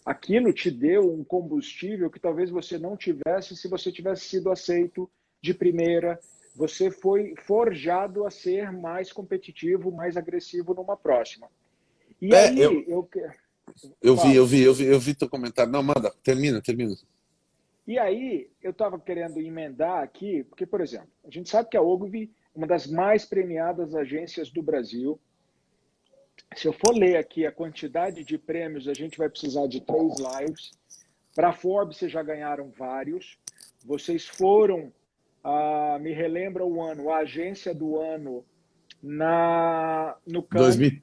Aquilo te deu um combustível que talvez você não tivesse se você tivesse sido aceito de primeira. Você foi forjado a ser mais competitivo, mais agressivo numa próxima. E aí,
eu vi teu comentário. Não, manda, termina.
E aí, eu estava querendo emendar aqui, porque, por exemplo, a gente sabe que a Ogilvy é uma das mais premiadas agências do Brasil. Se eu for ler aqui a quantidade de prêmios, a gente vai precisar de 3 lives. Para a Forbes, vocês já ganharam vários. Vocês foram, me relembra o ano, a agência do ano no Cannes.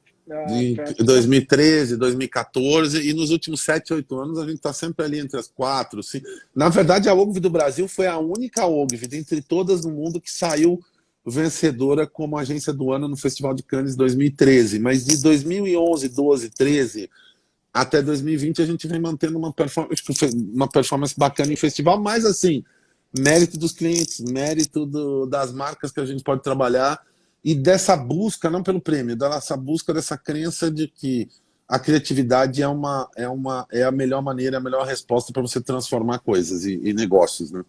2013, 2014, e nos últimos 7, 8 anos a gente está sempre ali entre as 4, 5. Na verdade, a Ogilvy do Brasil foi a única Ogilvy dentre todas no mundo que saiu vencedora como agência do ano no Festival de Cannes 2013. Mas de 2011, 12, 13 até 2020 a gente vem mantendo uma performance bacana em festival, mas assim, mérito dos clientes, mérito das marcas que a gente pode trabalhar e dessa busca, não pelo prêmio, dessa busca, dessa crença de que a criatividade é a melhor maneira, a melhor resposta para você transformar coisas e negócios, né?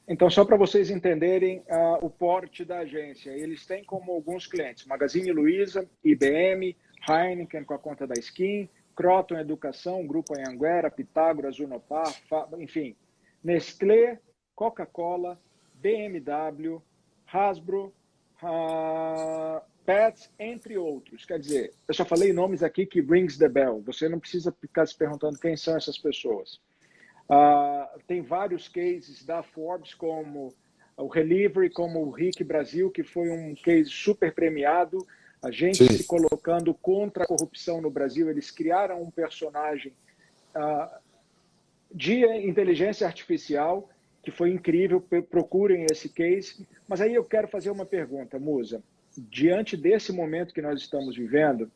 Então, só para vocês entenderem o porte da agência, eles têm como alguns clientes, Magazine Luiza, IBM, Heineken com a conta da Skin, Croton Educação, Grupo Anhanguera, Pitágoras, Unopar, enfim, Nestlé, Coca-Cola, BMW, Hasbro, Pets, entre outros. Quer dizer, eu só falei nomes aqui que rings the bell. Você não precisa ficar se perguntando quem são essas pessoas. Tem vários cases da Forbes, como o Relivery, como o RIC Brasil, que foi um case super premiado. A gente se colocando contra a corrupção no Brasil. Eles criaram um personagem de inteligência artificial que foi incrível, procurem esse case. Mas aí eu quero fazer uma pergunta, Musa. Diante desse momento que nós estamos vivendo,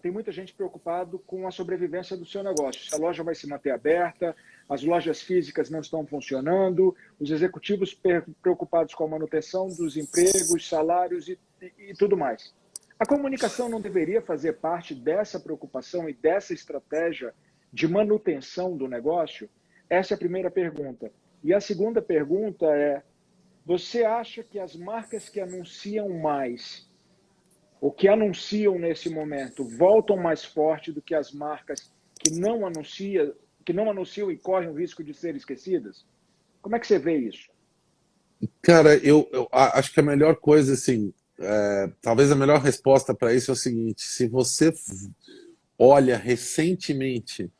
tem muita gente preocupada com a sobrevivência do seu negócio. Se a loja vai se manter aberta, as lojas físicas não estão funcionando, os executivos preocupados com a manutenção dos empregos, salários e tudo mais. A comunicação não deveria fazer parte dessa preocupação e dessa estratégia de manutenção do negócio? Essa é a primeira pergunta. E a segunda pergunta é, você acha que as marcas que anunciam mais, ou que anunciam nesse momento, voltam mais forte do que as marcas que não anunciam e correm o risco de ser esquecidas? Como é que você vê isso?
Cara, eu acho que a melhor coisa, assim, talvez a melhor resposta para isso é o seguinte: se você olha recentemente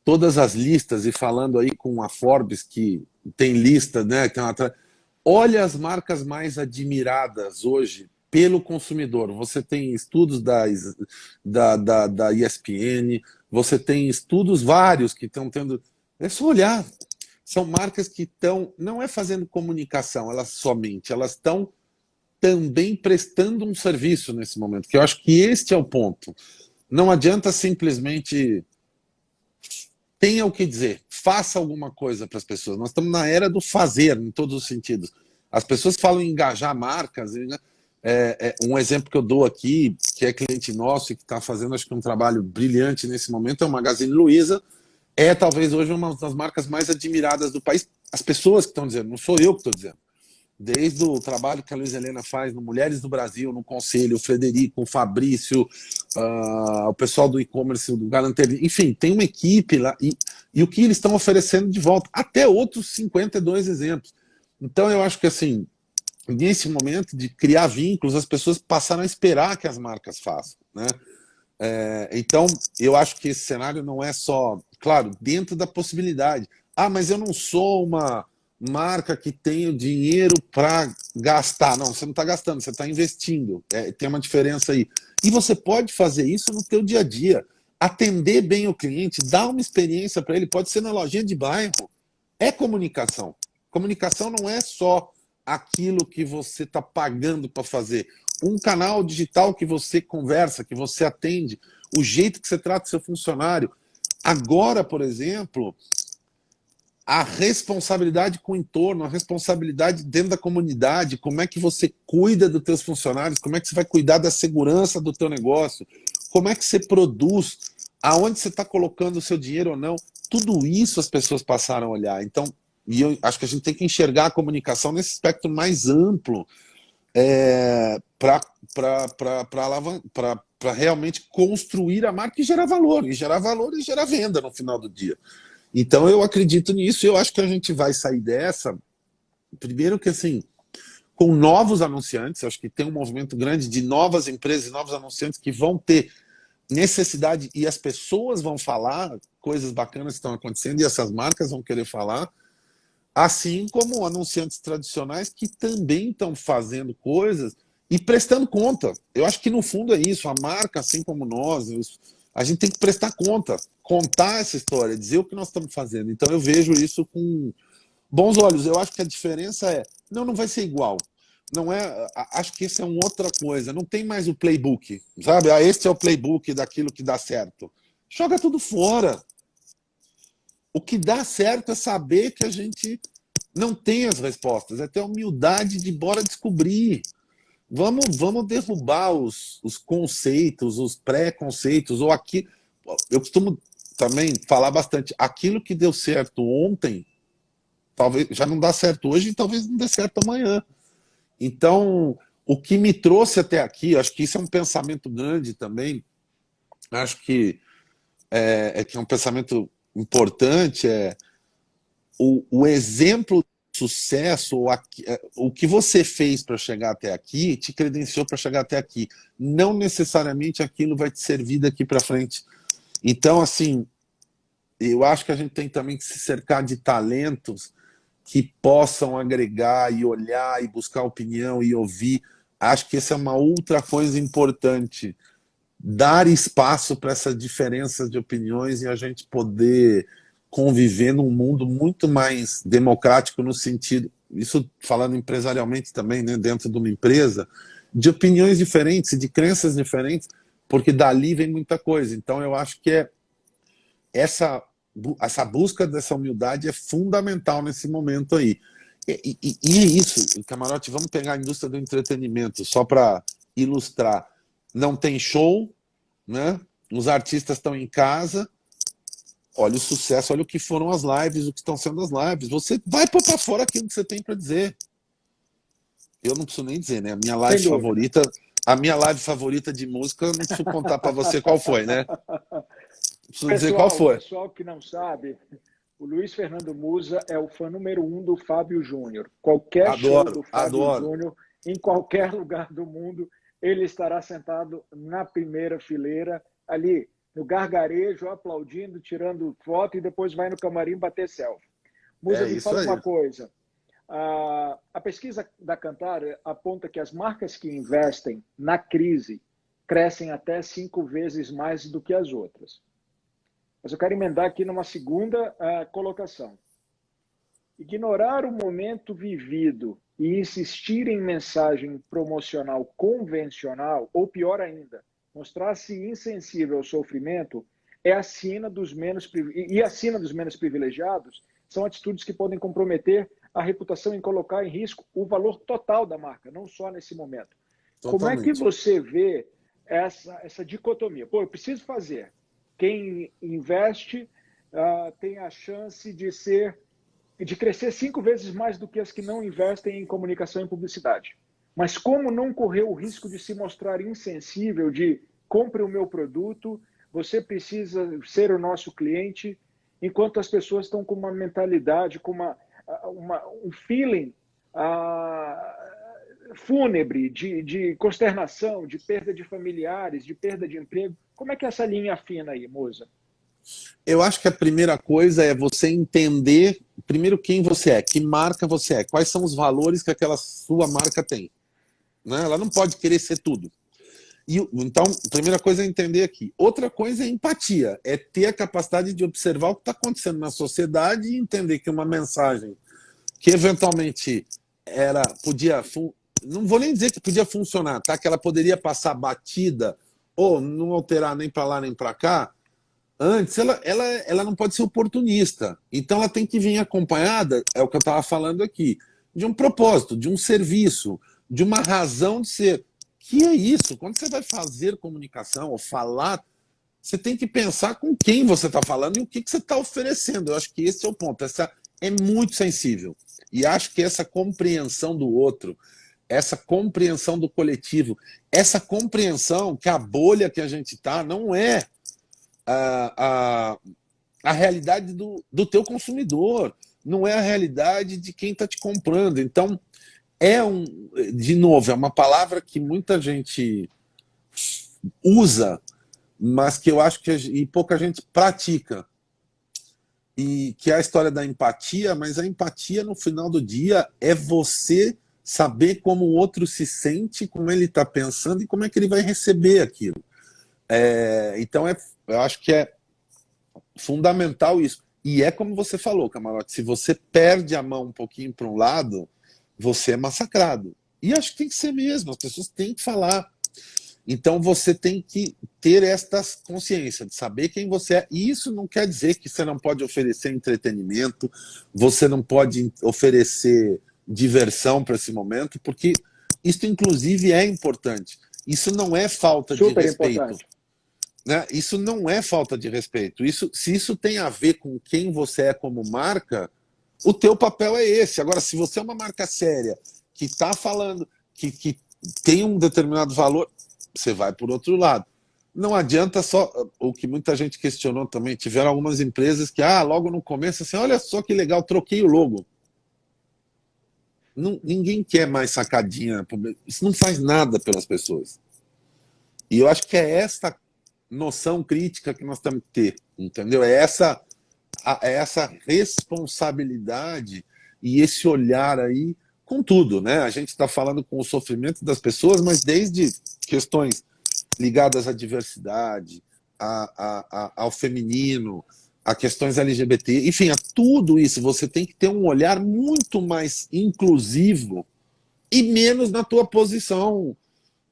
todas as listas, e falando aí com a Forbes, que tem lista, né? Olha as marcas mais admiradas hoje pelo consumidor. Você tem estudos da ESPN, você tem estudos vários que estão tendo... É só olhar. São marcas que estão, não é fazendo comunicação, elas estão também prestando um serviço nesse momento, que eu acho que este é o ponto. Não adianta simplesmente... Tenha o que dizer, faça alguma coisa para as pessoas. Nós estamos na era do fazer, em todos os sentidos. As pessoas falam em engajar marcas, né? Um exemplo que eu dou aqui, que é cliente nosso e que está fazendo, acho que um trabalho brilhante nesse momento, é o Magazine Luiza. É talvez hoje uma das marcas mais admiradas do país. As pessoas que estão dizendo, não sou eu que estou dizendo. Desde o trabalho que a Luiza Helena faz no Mulheres do Brasil, no Conselho, o Frederico, o Fabrício, o pessoal do e-commerce, do Galanteria, enfim, tem uma equipe lá e o que eles estão oferecendo de volta, até outros 52 exemplos. Então eu acho que assim, nesse momento de criar vínculos, as pessoas passaram a esperar que as marcas façam, né? Então eu acho que esse cenário não é só, claro, dentro da possibilidade. Mas eu não sou uma marca que tem o dinheiro para gastar. Não, você não está gastando, você está investindo. Tem uma diferença aí. E você pode fazer isso no teu dia a dia. Atender bem o cliente, dar uma experiência para ele, pode ser na lojinha de bairro. É comunicação. Comunicação não é só aquilo que você está pagando para fazer. Um canal digital que você conversa, que você atende, o jeito que você trata o seu funcionário. Agora, por exemplo, a responsabilidade com o entorno, a responsabilidade dentro da comunidade, como é que você cuida dos teus funcionários, como é que você vai cuidar da segurança do teu negócio, como é que você produz, aonde você está colocando o seu dinheiro ou não, tudo isso as pessoas passaram a olhar. Então, e eu acho que a gente tem que enxergar a comunicação nesse espectro mais amplo, para realmente construir a marca e gerar valor, e gerar venda no final do dia. Então eu acredito nisso, e eu acho que a gente vai sair dessa, primeiro que assim, com novos anunciantes, acho que tem um movimento grande de novas empresas e novos anunciantes que vão ter necessidade, e as pessoas vão falar coisas bacanas que estão acontecendo, e essas marcas vão querer falar, assim como anunciantes tradicionais que também estão fazendo coisas e prestando conta. Eu acho que no fundo é isso, a marca, assim como nós, a gente tem que prestar conta, contar essa história, dizer o que nós estamos fazendo. Então eu vejo isso com bons olhos. Eu acho que a diferença é, não vai ser igual. Não é, acho que isso é uma outra coisa. Não tem mais o playbook, sabe? Este é o playbook daquilo que dá certo. Joga tudo fora. O que dá certo é saber que a gente não tem as respostas, é ter a humildade de bora descobrir. Vamos derrubar os conceitos, os pré-conceitos, ou aqui. Eu costumo também falar bastante, aquilo que deu certo ontem, talvez já não dá certo hoje e talvez não dê certo amanhã. Então, o que me trouxe até aqui, acho que isso é um pensamento grande também, acho que é um pensamento importante, o exemplo de sucesso, o que você fez para chegar até aqui, te credenciou para chegar até aqui. Não necessariamente aquilo vai te servir daqui para frente. Então, assim, eu acho que a gente tem também que se cercar de talentos que possam agregar e olhar e buscar opinião e ouvir. Acho que essa é uma outra coisa importante. Dar espaço para essa diferença de opiniões e a gente poder conviver num mundo muito mais democrático no sentido, isso falando empresarialmente também, né, dentro de uma empresa, de opiniões diferentes, de crenças diferentes, porque dali vem muita coisa. Então eu acho que essa busca dessa humildade é fundamental nesse momento aí. E é isso, Camarote, vamos pegar a indústria do entretenimento, só para ilustrar. Não tem show, né? Os artistas estão em casa, olha o sucesso, olha o que foram as lives, o que estão sendo as lives. Você vai pôr para fora aquilo que você tem para dizer. Eu não preciso nem dizer, né? A minha live favorita de música, eu não preciso contar para você qual foi, né? Preciso dizer qual foi.
O pessoal que não sabe, o Luiz Fernando Musa é o fã número 1 do Fábio Júnior. Qualquer show do Fábio Júnior, em qualquer lugar do mundo, ele estará sentado na primeira fileira, ali no gargarejo, aplaudindo, tirando foto e depois vai no camarim bater selfie. Musa, me fala uma coisa. A pesquisa da Kantar aponta que as marcas que investem na crise crescem até 5 vezes mais do que as outras. Mas eu quero emendar aqui numa segunda colocação. Ignorar o momento vivido e insistir em mensagem promocional convencional, ou pior ainda, mostrar-se insensível ao sofrimento, acima dos menos privilegiados, são atitudes que podem comprometer a reputação e colocar em risco o valor total da marca, não só nesse momento. Totalmente. Como é que você vê essa dicotomia? Pô, eu preciso fazer. Quem investe tem a chance de crescer 5 vezes mais do que as que não investem em comunicação e publicidade. Mas como não correr o risco de se mostrar insensível, de compre o meu produto, você precisa ser o nosso cliente, enquanto as pessoas estão com uma mentalidade, com um feeling fúnebre de consternação, de perda de familiares, de perda de emprego. Como é que é essa linha fina aí, Musa?
Eu acho que a primeira coisa é você entender, primeiro, quem você é, que marca você é, quais são os valores que aquela sua marca tem. Né? Ela não pode querer ser tudo. Então, a primeira coisa é entender aqui. Outra coisa é empatia, é ter a capacidade de observar o que está acontecendo na sociedade e entender que uma mensagem que eventualmente não vou nem dizer que podia funcionar, tá? Que ela poderia passar batida ou não alterar nem para lá nem para cá. Antes, ela não pode ser oportunista. Então, ela tem que vir acompanhada, é o que eu estava falando aqui, de um propósito, de um serviço, de uma razão de ser. Que é isso? Quando você vai fazer comunicação ou falar, você tem que pensar com quem você está falando e o que você está oferecendo. Eu acho que esse é o ponto. Essa é muito sensível. E acho que essa compreensão do outro, essa compreensão do coletivo, essa compreensão que a bolha que a gente está não é a realidade do teu consumidor, não é a realidade de quem está te comprando. Então, de novo, é uma palavra que muita gente usa, mas que eu acho que pouca gente pratica. E que é a história da empatia, mas a empatia, no final do dia, é você saber como o outro se sente, como ele está pensando e como é que ele vai receber aquilo. Então, eu acho que é fundamental isso. E é como você falou, Camarote, se você perde a mão um pouquinho para um lado, você é massacrado. E acho que tem que ser mesmo, as pessoas têm que falar. Então você tem que ter esta consciência de saber quem você é. E isso não quer dizer que você não pode oferecer entretenimento, você não pode oferecer diversão para esse momento, porque isso inclusive é importante. Isso não é falta de respeito. Né? Isso não é falta de respeito. Se isso tem a ver com quem você é como marca, o teu papel é esse. Agora, se você é uma marca séria, que está falando, que tem um determinado valor, você vai por outro lado. Não adianta só, o que muita gente questionou também, tiveram algumas empresas que, logo no começo, assim, olha só que legal, troquei o logo. Ninguém quer mais sacadinha, isso não faz nada pelas pessoas. E eu acho que é essa noção crítica que nós temos que ter, entendeu? É essa responsabilidade e esse olhar aí com tudo, né? A gente está falando com o sofrimento das pessoas, mas desde questões ligadas à diversidade, ao feminino, a questões LGBT, enfim, a tudo isso, você tem que ter um olhar muito mais inclusivo e menos na tua posição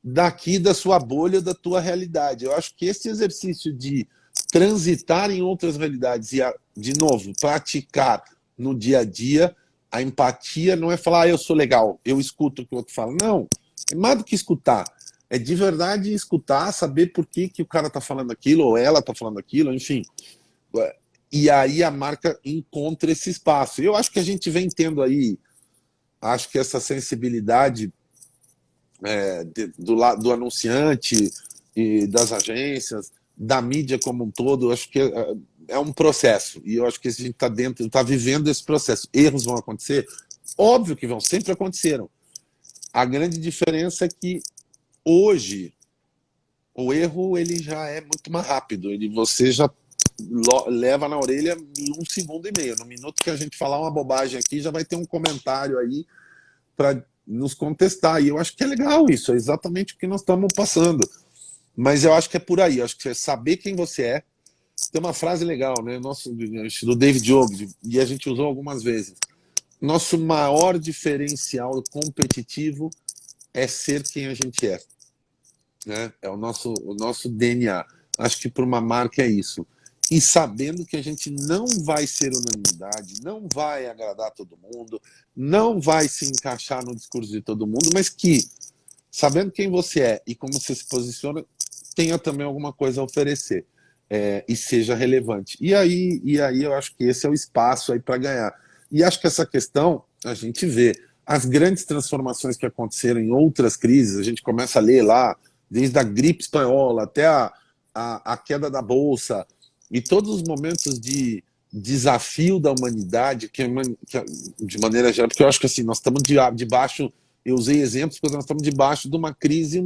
daqui da sua bolha, da tua realidade. Eu acho que esse exercício de transitar em outras realidades e, de novo, praticar no dia a dia, a empatia não é falar, eu sou legal, eu escuto o que o outro fala. Não, é mais do que escutar. É de verdade escutar, saber por que o cara está falando aquilo, ou ela está falando aquilo, enfim. E aí a marca encontra esse espaço. Eu acho que a gente vem tendo aí, acho que essa sensibilidade do anunciante e das agências, da mídia como um todo, acho que é um processo. E eu acho que a gente está dentro, está vivendo esse processo. Erros vão acontecer? Óbvio que vão, sempre aconteceram. A grande diferença é que hoje o erro ele já é muito mais rápido. Você já leva na orelha em 1,5 segundos. No minuto que a gente falar uma bobagem aqui, já vai ter um comentário aí para nos contestar. E eu acho que é legal isso, é exatamente o que nós estamos passando. Mas eu acho que é por aí, eu acho que é saber quem você é. Tem uma frase legal, né? Do David Jobs, e a gente usou algumas vezes. Nosso maior diferencial competitivo é ser quem a gente é. Né? É o nosso DNA. Acho que para uma marca é isso. E sabendo que a gente não vai ser unanimidade, não vai agradar todo mundo, não vai se encaixar no discurso de todo mundo, mas que, sabendo quem você é e como você se posiciona, tenha também alguma coisa a oferecer e seja relevante. E aí eu acho que esse é o espaço aí para ganhar. E acho que essa questão, a gente vê as grandes transformações que aconteceram em outras crises, a gente começa a ler lá, desde a gripe espanhola até a queda da Bolsa, e todos os momentos de desafio da humanidade, de maneira geral, porque eu acho que assim, nós estamos debaixo, eu usei exemplos, porque nós estamos debaixo de uma crise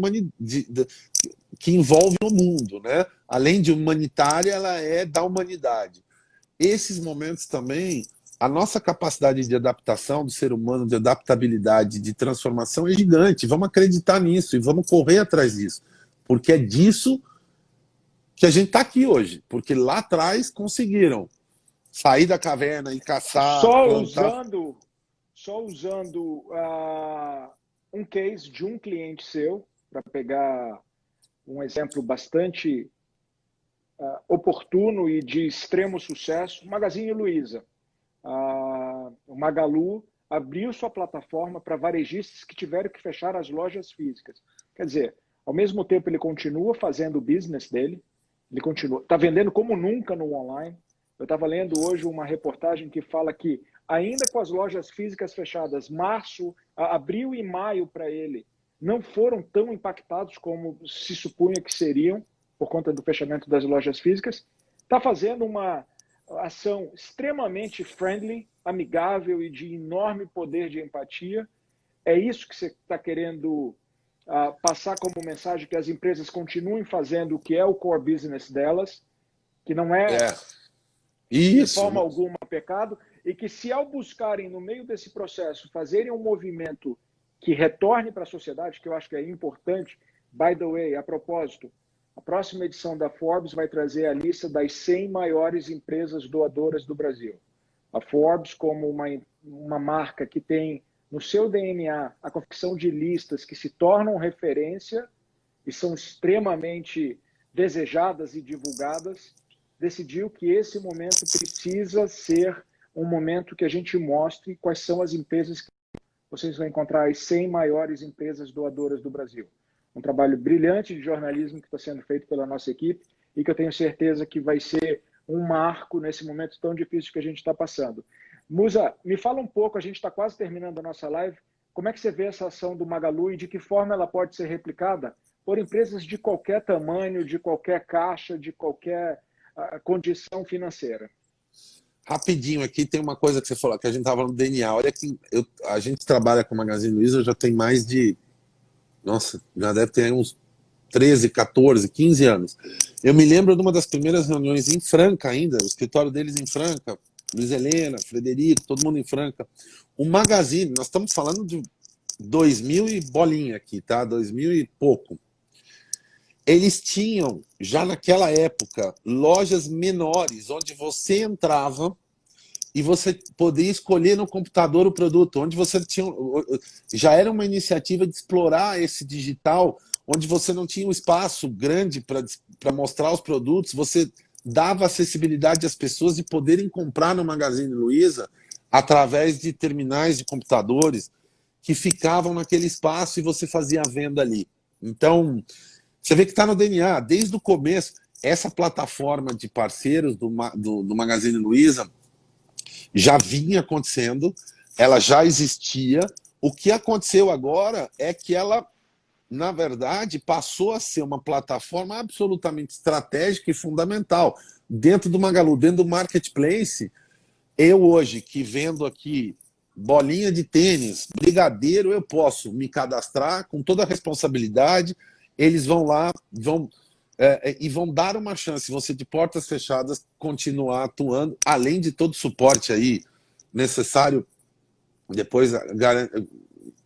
que envolve o mundo, né? Além de humanitária, ela é da humanidade. Esses momentos também, a nossa capacidade de adaptação do ser humano, de adaptabilidade, de transformação é gigante. Vamos acreditar nisso e vamos correr atrás disso, porque é disso que a gente está aqui hoje, porque lá atrás conseguiram sair da caverna e caçar.
Só
plantar.
só usando um case de um cliente seu, para pegar um exemplo bastante oportuno e de extremo sucesso, Magazine Luiza. O Magalu abriu sua plataforma para varejistas que tiveram que fechar as lojas físicas. Quer dizer, ao mesmo tempo ele continua fazendo o business dele, ele continua, está vendendo como nunca no online. Eu estava lendo hoje uma reportagem que fala que, ainda com as lojas físicas fechadas, abril e maio para ele não foram tão impactados como se supunha que seriam, por conta do fechamento das lojas físicas. Está fazendo uma ação extremamente friendly, amigável e de enorme poder de empatia. É isso que você está querendo passar como mensagem, que as empresas continuem fazendo o que é o core business delas, que não é de forma alguma pecado, e que se ao buscarem no meio desse processo fazerem um movimento que retorne para a sociedade, que eu acho que é importante. By the way, a propósito, a próxima edição da Forbes vai trazer a lista das 100 maiores empresas doadoras do Brasil. A Forbes, como uma marca que tem no seu DNA a confecção de listas que se tornam referência e são extremamente desejadas e divulgadas, decidiu que esse momento precisa ser um momento que a gente mostre quais são as empresas que vocês vão encontrar, as 100 maiores empresas doadoras do Brasil. Um trabalho brilhante de jornalismo que está sendo feito pela nossa equipe e que eu tenho certeza que vai ser um marco nesse momento tão difícil que a gente está passando. Musa, me fala um pouco, a gente está quase terminando a nossa live, como é que você vê essa ação do Magalu e de que forma ela pode ser replicada por empresas de qualquer tamanho, de qualquer caixa, de qualquer condição financeira?
Rapidinho aqui, tem uma coisa que você falou, que a gente estava no DNA. Olha que a gente trabalha com o Magazine Luiza já tem mais de... Nossa, já deve ter uns 13, 14, 15 anos. Eu me lembro de uma das primeiras reuniões em Franca ainda, o escritório deles em Franca, Luiz Helena, Frederico, todo mundo em Franca. O Magazine, nós estamos falando de 2000 e bolinha aqui, tá? 2000 e pouco. Eles tinham, já naquela época, lojas menores, onde você entrava e você podia escolher no computador o produto, onde você tinha... Já era uma iniciativa de explorar esse digital, onde você não tinha um espaço grande para mostrar os produtos, você dava acessibilidade às pessoas de poderem comprar no Magazine Luiza através de terminais de computadores que ficavam naquele espaço e você fazia a venda ali. Então... Você vê que está no DNA, desde o começo, essa plataforma de parceiros do Magazine Luiza já vinha acontecendo, ela já existia. O que aconteceu agora é que ela, na verdade, passou a ser uma plataforma absolutamente estratégica e fundamental. Dentro do Magalu, dentro do Marketplace, eu hoje que vendo aqui bolinha de tênis, brigadeiro, eu posso me cadastrar com toda a responsabilidade. Eles vão lá e vão dar uma chance, você de portas fechadas, continuar atuando, além de todo o suporte aí necessário depois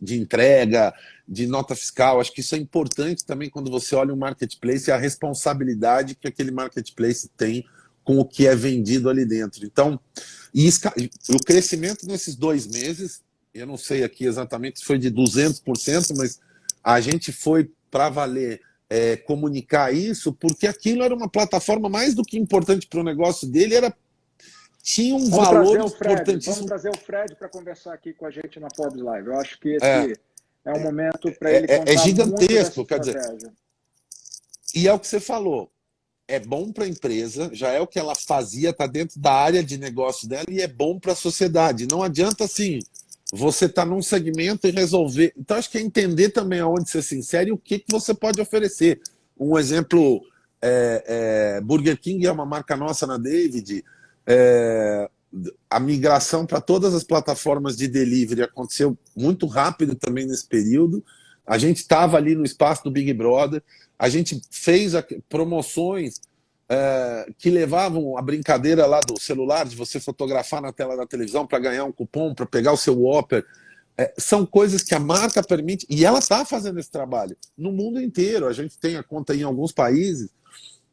de entrega, de nota fiscal. Acho que isso é importante também quando você olha um marketplace, a responsabilidade que aquele marketplace tem com o que é vendido ali dentro. Então, o crescimento nesses 2 meses, eu não sei aqui exatamente se foi de 200%, mas a gente foi para valer comunicar isso, porque aquilo era uma plataforma mais do que importante para o negócio dele, tinha um valor importantíssimo.
Vamos trazer o Fred para conversar aqui com a gente na Forbes Live. Eu acho que esse é um momento para ele contar
gigantesco,
muito
quer dizer, e é o que você falou, é bom para a empresa, já é o que ela fazia, está dentro da área de negócio dela e é bom para a sociedade. Não adianta assim... Você está num segmento e resolver... Então, acho que é entender também aonde você se insere e o que você pode oferecer. Um exemplo, Burger King é uma marca nossa na David. A migração para todas as plataformas de delivery aconteceu muito rápido também nesse período. A gente estava ali no espaço do Big Brother. A gente fez promoções que levavam a brincadeira lá do celular, de você fotografar na tela da televisão para ganhar um cupom, para pegar o seu Whopper. São coisas que a marca permite, e ela está fazendo esse trabalho no mundo inteiro. A gente tem a conta em alguns países.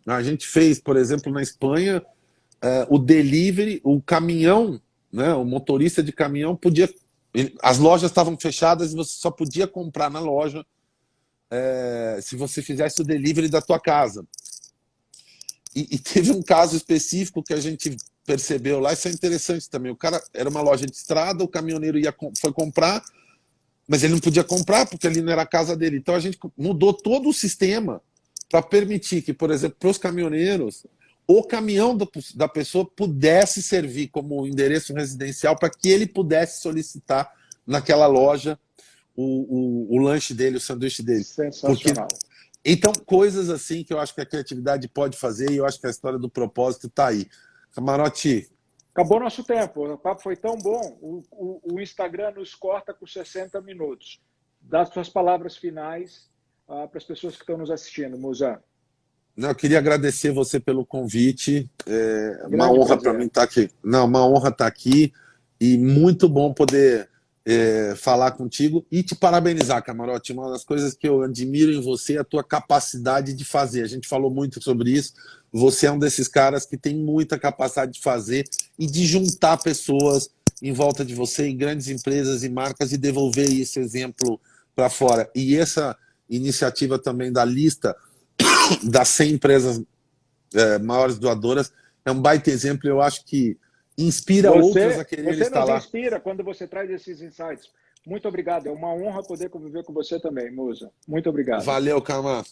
A gente fez, por exemplo, na Espanha, o delivery, o caminhão, né, o motorista de caminhão podia As lojas estavam fechadas e você só podia comprar na loja se você fizesse o delivery da tua casa. E teve um caso específico que a gente percebeu lá, isso é interessante também. O cara era uma loja de estrada, o caminhoneiro foi comprar, mas ele não podia comprar porque ali não era a casa dele. Então a gente mudou todo o sistema para permitir que, por exemplo, para os caminhoneiros, o caminhão da pessoa pudesse servir como endereço residencial para que ele pudesse solicitar naquela loja o lanche dele, o sanduíche dele.
Sensacional.
Então, coisas assim que eu acho que a criatividade pode fazer, e eu acho que a história do propósito está aí. Camarote.
Acabou nosso tempo. O papo foi tão bom. O Instagram nos corta com 60 minutos. Dá as suas palavras finais para as pessoas que estão nos assistindo, Musa.
Não, eu queria agradecer você pelo convite. Uma honra para mim estar aqui. Não, uma honra estar aqui e muito bom poder falar contigo e te parabenizar, Camarote. Uma das coisas que eu admiro em você é a tua capacidade de fazer. A gente falou muito sobre isso. Você é um desses caras que tem muita capacidade de fazer e de juntar pessoas em volta de você, em grandes empresas e marcas, e devolver esse exemplo para fora. E essa iniciativa também da lista das 100 empresas maiores doadoras é um baita exemplo. Eu acho que inspira outros a querer estar lá.
Você nos inspira quando você traz esses insights. Muito obrigado. É uma honra poder conviver com você também, Musa. Muito obrigado.
Valeu, Camargo.